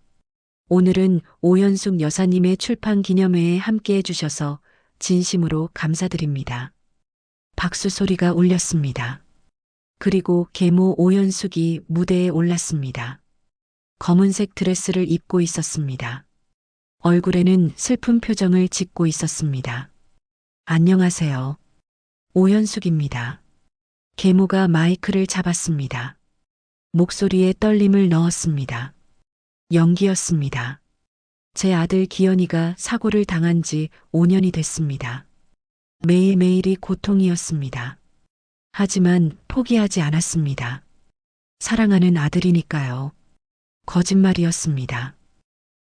오늘은 오현숙 여사님의 출판 기념회에 함께 해주셔서 진심으로 감사드립니다. 박수 소리가 울렸습니다. 그리고 계모 오현숙이 무대에 올랐습니다. 검은색 드레스를 입고 있었습니다. 얼굴에는 슬픈 표정을 짓고 있었습니다. 안녕하세요. 오현숙입니다. 계모가 마이크를 잡았습니다. 목소리에 떨림을 넣었습니다. 연기였습니다. 제 아들 기현이가 사고를 당한 지 5년이 됐습니다. 매일매일이 고통이었습니다. 하지만 포기하지 않았습니다. 사랑하는 아들이니까요. 거짓말이었습니다.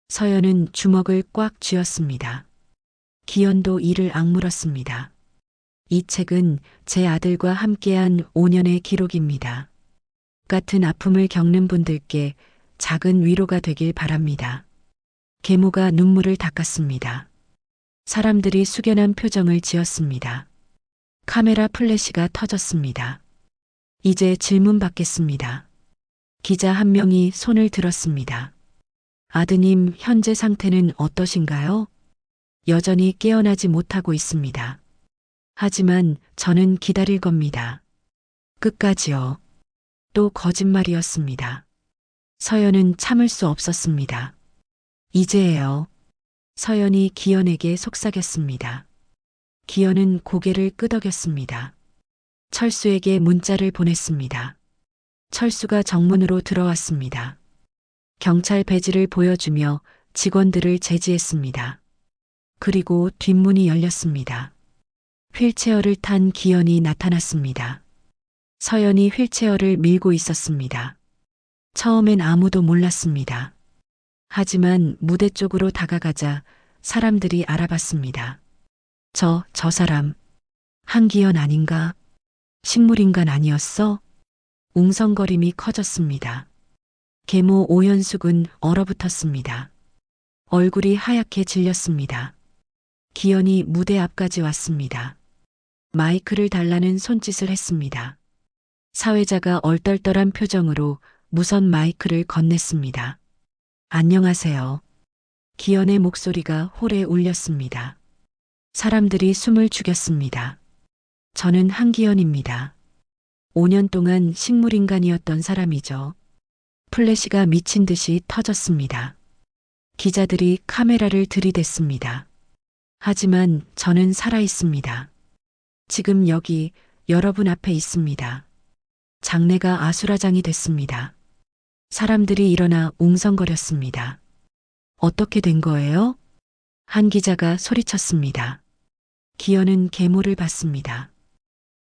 서연은 주먹을 꽉 쥐었습니다. 기현도 이를 악물었습니다. 이 책은 제 아들과 함께한 5년의 기록입니다. 같은 아픔을 겪는 분들께 작은 위로가 되길 바랍니다. 계모가 눈물을 닦았습니다. 사람들이 숙연한 표정을 지었습니다. 카메라 플래시가 터졌습니다. 이제 질문 받겠습니다. 기자 한 명이 손을 들었습니다. 아드님, 현재 상태는 어떠신가요? 여전히 깨어나지 못하고 있습니다. 하지만 저는 기다릴 겁니다. 끝까지요. 또 거짓말이었습니다. 서연은 참을 수 없었습니다. 이제예요. 서연이 기현에게 속삭였습니다. 기현은 고개를 끄덕였습니다. 철수에게 문자를 보냈습니다. 철수가 정문으로 들어왔습니다. 경찰 배지를 보여주며 직원들을 제지했습니다. 그리고 뒷문이 열렸습니다. 휠체어를 탄 기현이 나타났습니다. 서연이 휠체어를 밀고 있었습니다. 처음엔 아무도 몰랐습니다. 하지만 무대 쪽으로 다가가자 사람들이 알아봤습니다. 저 사람, 한기현 아닌가? 식물인간 아니었어? 웅성거림이 커졌습니다. 계모 오현숙은 얼어붙었습니다. 얼굴이 하얗게 질렸습니다. 기현이 무대 앞까지 왔습니다. 마이크를 달라는 손짓을 했습니다. 사회자가 얼떨떨한 표정으로 무선 마이크를 건넸습니다. 안녕하세요. 기현의 목소리가 홀에 울렸습니다. 사람들이 숨을 죽였습니다. 저는 한기현입니다. 5년 동안 식물인간이었던 사람이죠. 플래시가 미친 듯이 터졌습니다. 기자들이 카메라를 들이댔습니다. 하지만 저는 살아있습니다. 지금 여기 여러분 앞에 있습니다. 장례가 아수라장이 됐습니다. 사람들이 일어나 웅성거렸습니다. 어떻게 된 거예요? 한 기자가 소리쳤습니다. 기현은 계모를 봤습니다.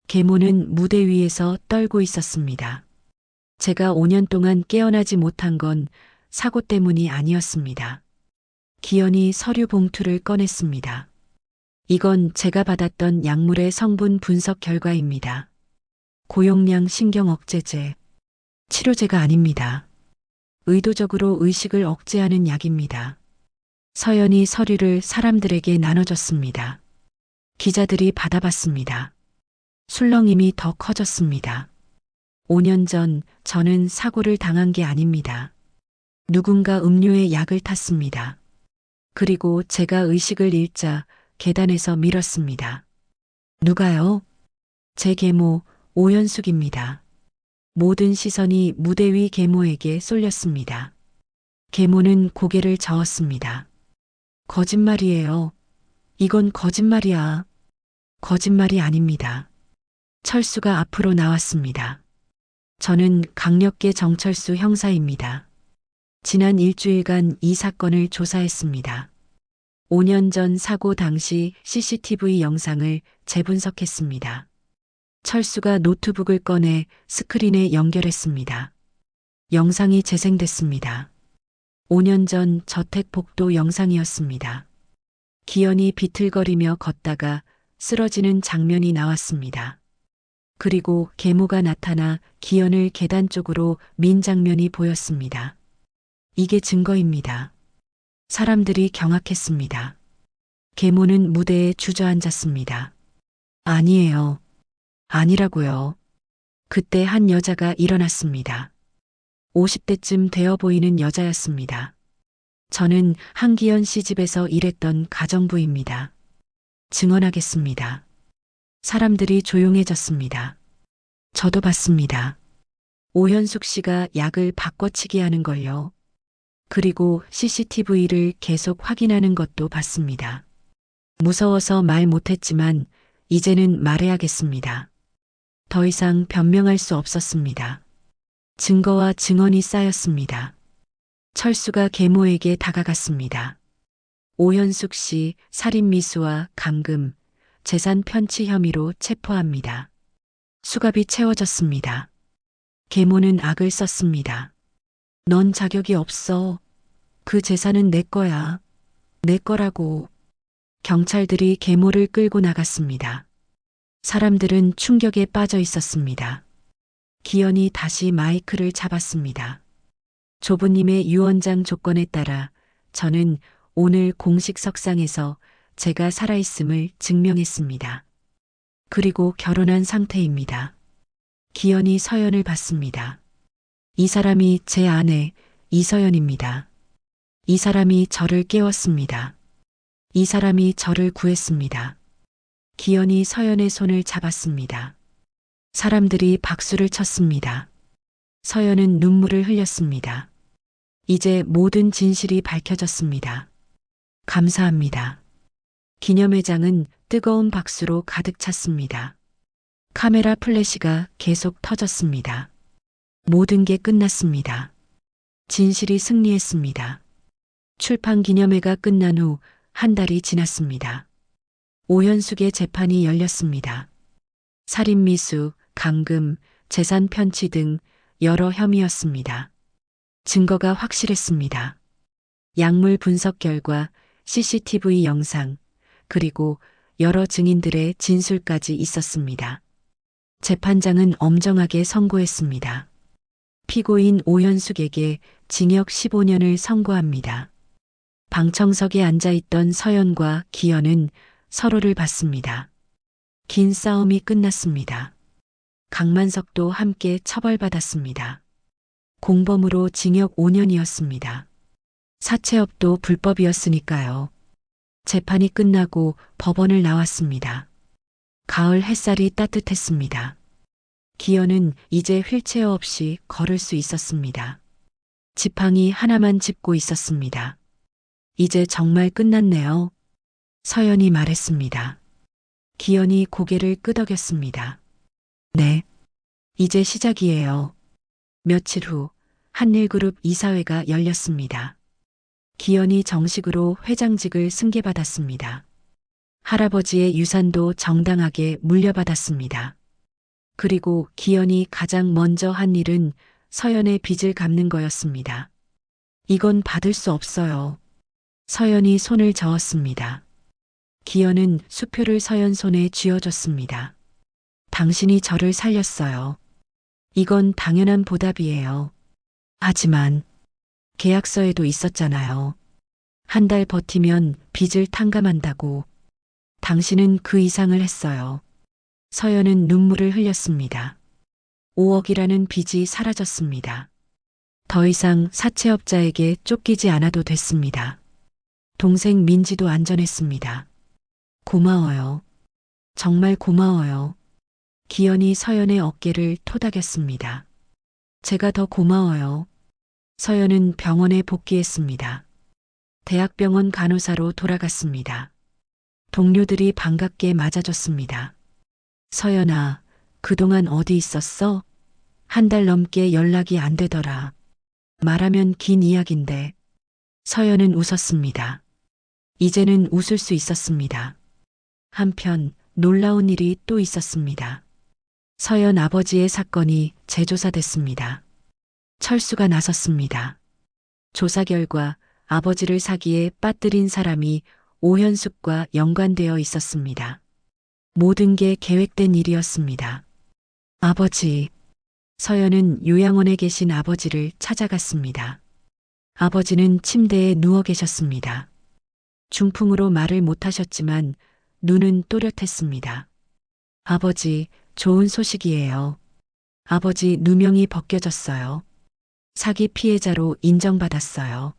계모는 무대 위에서 떨고 있었습니다. 제가 5년 동안 깨어나지 못한 건 사고 때문이 아니었습니다. 기현이 서류 봉투를 꺼냈습니다. 이건 제가 받았던 약물의 성분 분석 결과입니다. 고용량 신경 억제제, 치료제가 아닙니다. 의도적으로 의식을 억제하는 약입니다. 서연이 서류를 사람들에게 나눠줬습니다. 기자들이 받아봤습니다. 술렁임이 더 커졌습니다. 5년 전 저는 사고를 당한 게 아닙니다. 누군가 음료에 약을 탔습니다. 그리고 제가 의식을 잃자 계단에서 밀었습니다. 누가요? 제 계모 오현숙입니다. 모든 시선이 무대 위 계모에게 쏠렸습니다. 계모는 고개를 저었습니다. 거짓말이에요. 이건 거짓말이야. 거짓말이 아닙니다. 철수가 앞으로 나왔습니다. 저는 강력계 정철수 형사입니다. 지난 일주일간 이 사건을 조사했습니다. 5년 전 사고 당시 CCTV 영상을 재분석했습니다. 철수가 노트북을 꺼내 스크린에 연결했습니다. 영상이 재생됐습니다. 5년 전 저택 복도 영상이었습니다. 기현이 비틀거리며 걷다가 쓰러지는 장면이 나왔습니다. 그리고 계모가 나타나 기현을 계단 쪽으로 민 장면이 보였습니다. 이게 증거입니다. 사람들이 경악했습니다. 계모는 무대에 주저앉았습니다. 아니에요. 아니라고요. 그때 한 여자가 일어났습니다. 50대쯤 되어 보이는 여자였습니다. 저는 한기현 씨 집에서 일했던 가정부입니다. 증언하겠습니다. 사람들이 조용해졌습니다. 저도 봤습니다. 오현숙 씨가 약을 바꿔치기 하는 걸요. 그리고 CCTV를 계속 확인하는 것도 봤습니다. 무서워서 말 못했지만 이제는 말해야겠습니다. 더 이상 변명할 수 없었습니다. 증거와 증언이 쌓였습니다. 철수가 계모에게 다가갔습니다. 오현숙 씨 살인미수와 감금, 재산 편취 혐의로 체포합니다. 수갑이 채워졌습니다. 계모는 악을 썼습니다. 넌 자격이 없어. 그 재산은 내 거야. 내 거라고. 경찰들이 계모를 끌고 나갔습니다. 사람들은 충격에 빠져 있었습니다. 기현이 다시 마이크를 잡았습니다. 조부님의 유언장 조건에 따라 저는 오늘 공식 석상에서 제가 살아있음을 증명했습니다. 그리고 결혼한 상태입니다. 기현이 서연을 받습니다. 이 사람이 제 아내 이서연입니다. 이 사람이 저를 깨웠습니다. 이 사람이 저를 구했습니다. 기현이 서연의 손을 잡았습니다. 사람들이 박수를 쳤습니다. 서연은 눈물을 흘렸습니다. 이제 모든 진실이 밝혀졌습니다. 감사합니다. 기념회장은 뜨거운 박수로 가득 찼습니다. 카메라 플래시가 계속 터졌습니다. 모든 게 끝났습니다. 진실이 승리했습니다. 출판 기념회가 끝난 후 한 달이 지났습니다. 오현숙의 재판이 열렸습니다. 살인미수, 감금, 재산 편취 등 여러 혐의였습니다. 증거가 확실했습니다. 약물 분석 결과, CCTV 영상, 그리고 여러 증인들의 진술까지 있었습니다. 재판장은 엄정하게 선고했습니다. 피고인 오현숙에게 징역 15년을 선고합니다. 방청석에 앉아있던 서연과 기현은 서로를 봤습니다. 긴 싸움이 끝났습니다. 강만석도 함께 처벌받았습니다. 공범으로 징역 5년이었습니다. 사채업도 불법이었으니까요. 재판이 끝나고 법원을 나왔습니다. 가을 햇살이 따뜻했습니다. 기현은 이제 휠체어 없이 걸을 수 있었습니다. 지팡이 하나만 짚고 있었습니다. 이제 정말 끝났네요. 서연이 말했습니다. 기현이 고개를 끄덕였습니다. 네. 이제 시작이에요. 며칠 후 한일그룹 이사회가 열렸습니다. 기현이 정식으로 회장직을 승계받았습니다. 할아버지의 유산도 정당하게 물려받았습니다. 그리고 기현이 가장 먼저 한 일은 서연의 빚을 갚는 거였습니다. 이건 받을 수 없어요. 서연이 손을 저었습니다. 기현은 수표를 서연 손에 쥐어줬습니다. 당신이 저를 살렸어요. 이건 당연한 보답이에요. 하지만 계약서에도 있었잖아요. 한 달 버티면 빚을 탕감한다고. 당신은 그 이상을 했어요. 서연은 눈물을 흘렸습니다. 5억이라는 빚이 사라졌습니다. 더 이상 사채업자에게 쫓기지 않아도 됐습니다. 동생 민지도 안전했습니다. 고마워요. 정말 고마워요. 기현이 서연의 어깨를 토닥였습니다. 제가 더 고마워요. 서연은 병원에 복귀했습니다. 대학병원 간호사로 돌아갔습니다. 동료들이 반갑게 맞아줬습니다. 서연아, 그동안 어디 있었어? 한 달 넘게 연락이 안 되더라. 말하면 긴 이야기인데. 서연은 웃었습니다. 이제는 웃을 수 있었습니다. 한편 놀라운 일이 또 있었습니다. 서연 아버지의 사건이 재조사됐습니다. 철수가 나섰습니다. 조사 결과 아버지를 사기에 빠뜨린 사람이 오현숙과 연관되어 있었습니다. 모든 게 계획된 일이었습니다. 아버지. 서연은 요양원에 계신 아버지를 찾아갔습니다. 아버지는 침대에 누워 계셨습니다. 중풍으로 말을 못하셨지만 눈은 또렷했습니다. 아버지, 좋은 소식이에요. 아버지 누명이 벗겨졌어요. 사기 피해자로 인정받았어요.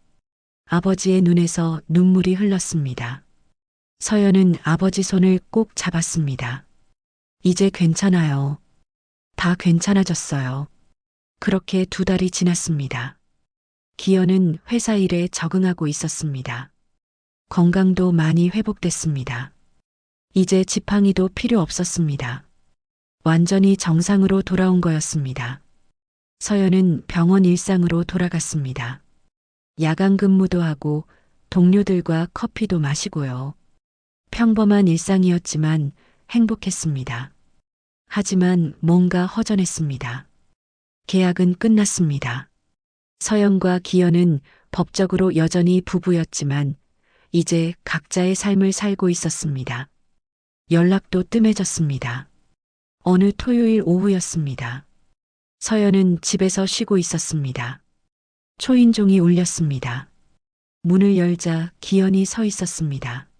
아버지의 눈에서 눈물이 흘렀습니다. 서연은 아버지 손을 꼭 잡았습니다. 이제 괜찮아요. 다 괜찮아졌어요. 그렇게 2달이 지났습니다. 기현은 회사 일에 적응하고 있었습니다. 건강도 많이 회복됐습니다. 이제 지팡이도 필요 없었습니다. 완전히 정상으로 돌아온 거였습니다. 서연은 병원 일상으로 돌아갔습니다. 야간 근무도 하고 동료들과 커피도 마시고요. 평범한 일상이었지만 행복했습니다. 하지만 뭔가 허전했습니다. 계약은 끝났습니다. 서연과 기현은 법적으로 여전히 부부였지만 이제 각자의 삶을 살고 있었습니다. 연락도 뜸해졌습니다. 어느 토요일 오후였습니다. 서연은 집에서 쉬고 있었습니다. 초인종이 울렸습니다. 문을 열자 기현이 서 있었습니다.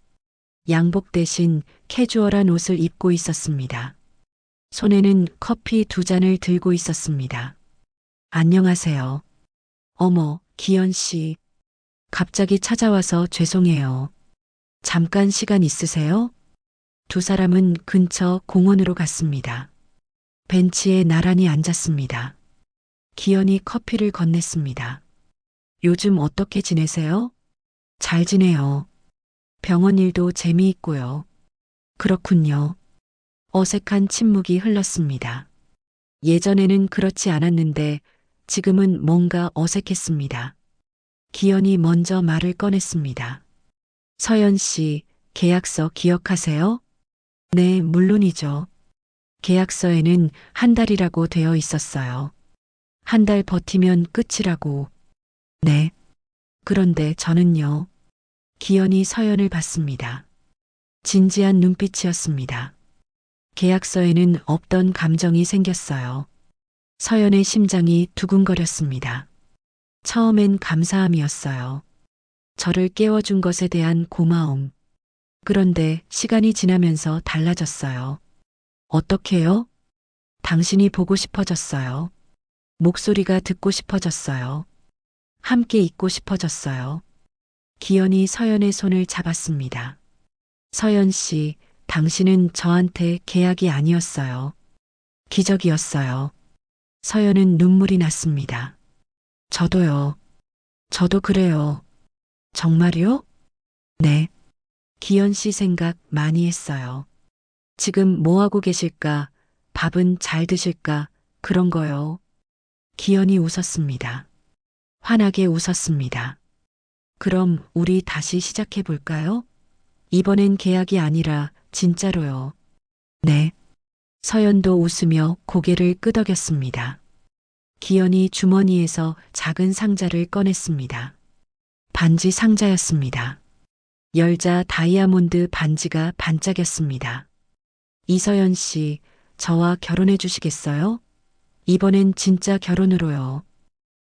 양복 대신 캐주얼한 옷을 입고 있었습니다. 손에는 커피 2잔을 들고 있었습니다. 안녕하세요. 어머, 기현 씨. 갑자기 찾아와서 죄송해요. 잠깐 시간 있으세요? 2 사람은 근처 공원으로 갔습니다. 벤치에 나란히 앉았습니다. 기현이 커피를 건넸습니다. 요즘 어떻게 지내세요? 잘 지내요. 병원 일도 재미있고요. 그렇군요. 어색한 침묵이 흘렀습니다. 예전에는 그렇지 않았는데 지금은 뭔가 어색했습니다. 기현이 먼저 말을 꺼냈습니다. 서연 씨, 계약서 기억하세요? 네, 물론이죠. 계약서에는 1달이라고 되어 있었어요. 1달 버티면 끝이라고. 네. 그런데 저는요. 기현이 서연을 봤습니다. 진지한 눈빛이었습니다. 계약서에는 없던 감정이 생겼어요. 서연의 심장이 두근거렸습니다. 처음엔 감사함이었어요. 저를 깨워준 것에 대한 고마움. 그런데 시간이 지나면서 달라졌어요. 어떻게요? 당신이 보고 싶어졌어요. 목소리가 듣고 싶어졌어요. 함께 있고 싶어졌어요. 기현이 서연의 손을 잡았습니다. 서연 씨, 당신은 저한테 계약이 아니었어요. 기적이었어요. 서연은 눈물이 났습니다. 저도요. 저도 그래요. 정말요? 네. 기현 씨 생각 많이 했어요. 지금 뭐 하고 계실까? 밥은 잘 드실까? 그런 거요. 기현이 웃었습니다. 환하게 웃었습니다. 그럼 우리 다시 시작해 볼까요? 이번엔 계약이 아니라 진짜로요. 네. 서연도 웃으며 고개를 끄덕였습니다. 기현이 주머니에서 작은 상자를 꺼냈습니다. 반지 상자였습니다. 열자 다이아몬드 반지가 반짝였습니다. 이서연 씨, 저와 결혼해 주시겠어요? 이번엔 진짜 결혼으로요.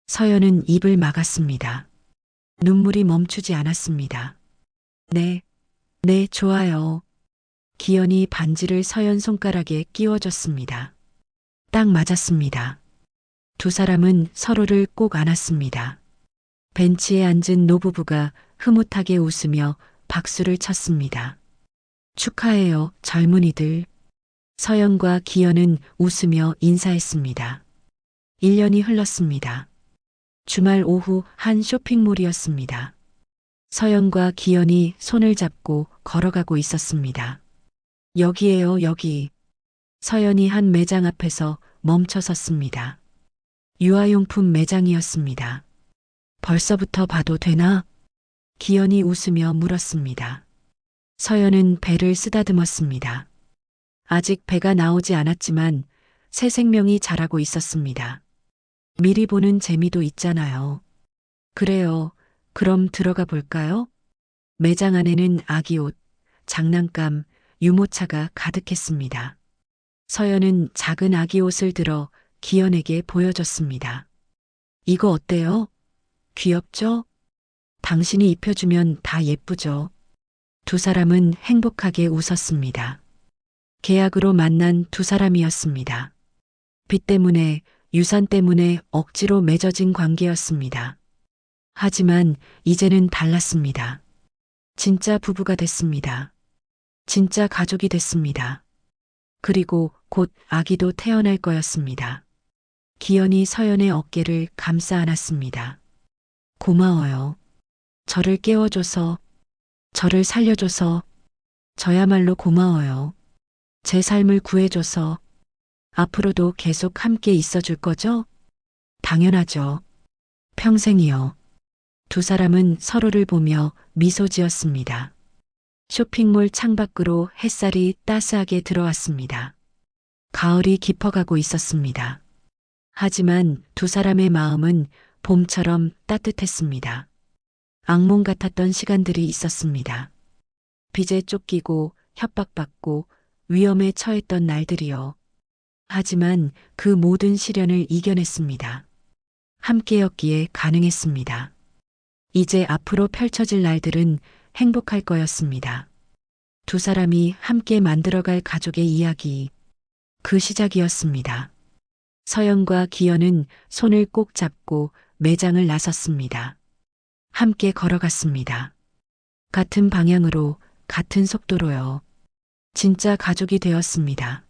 서연은 입을 막았습니다. 눈물이 멈추지 않았습니다. 네, 네, 좋아요. 기현이 반지를 서연 손가락에 끼워줬습니다. 딱 맞았습니다. 2 사람은 서로를 꼭 안았습니다. 벤치에 앉은 노부부가 흐뭇하게 웃으며 박수를 쳤습니다. 축하해요, 젊은이들. 서연과 기현은 웃으며 인사했습니다. 1년이 흘렀습니다. 주말 오후 한 쇼핑몰이었습니다. 서연과 기현이 손을 잡고 걸어가고 있었습니다. 여기에요, 여기. 서연이 한 매장 앞에서 멈춰 섰습니다. 유아용품 매장이었습니다. 벌써부터 봐도 되나? 기현이 웃으며 물었습니다. 서연은 배를 쓰다듬었습니다. 아직 배가 나오지 않았지만 새 생명이 자라고 있었습니다. 미리 보는 재미도 있잖아요. 그래요. 그럼 들어가 볼까요? 매장 안에는 아기 옷, 장난감, 유모차가 가득했습니다. 서연은 작은 아기 옷을 들어 기현에게 보여줬습니다. 이거 어때요? 귀엽죠? 당신이 입혀주면 다 예쁘죠? 두 사람은 행복하게 웃었습니다. 계약으로 만난 두 사람이었습니다. 빚 때문에, 유산 때문에 억지로 맺어진 관계였습니다. 하지만 이제는 달랐습니다. 진짜 부부가 됐습니다. 진짜 가족이 됐습니다. 그리고 곧 아기도 태어날 거였습니다. 기현이 서연의 어깨를 감싸 안았습니다. 고마워요. 저를 깨워줘서, 저를 살려줘서, 저야말로 고마워요. 제 삶을 구해줘서, 앞으로도 계속 함께 있어줄 거죠? 당연하죠. 평생이요. 두 사람은 서로를 보며 미소 지었습니다. 쇼핑몰 창밖으로 햇살이 따스하게 들어왔습니다. 가을이 깊어가고 있었습니다. 하지만 두 사람의 마음은 봄처럼 따뜻했습니다. 악몽 같았던 시간들이 있었습니다. 빚에 쫓기고 협박받고 위험에 처했던 날들이요. 하지만 그 모든 시련을 이겨냈습니다. 함께였기에 가능했습니다. 이제 앞으로 펼쳐질 날들은 행복할 거였습니다. 두 사람이 함께 만들어갈 가족의 이야기, 그 시작이었습니다. 서연과 기현은 손을 꼭 잡고 매장을 나섰습니다. 함께 걸어갔습니다. 같은 방향으로, 같은 속도로요. 진짜 가족이 되었습니다.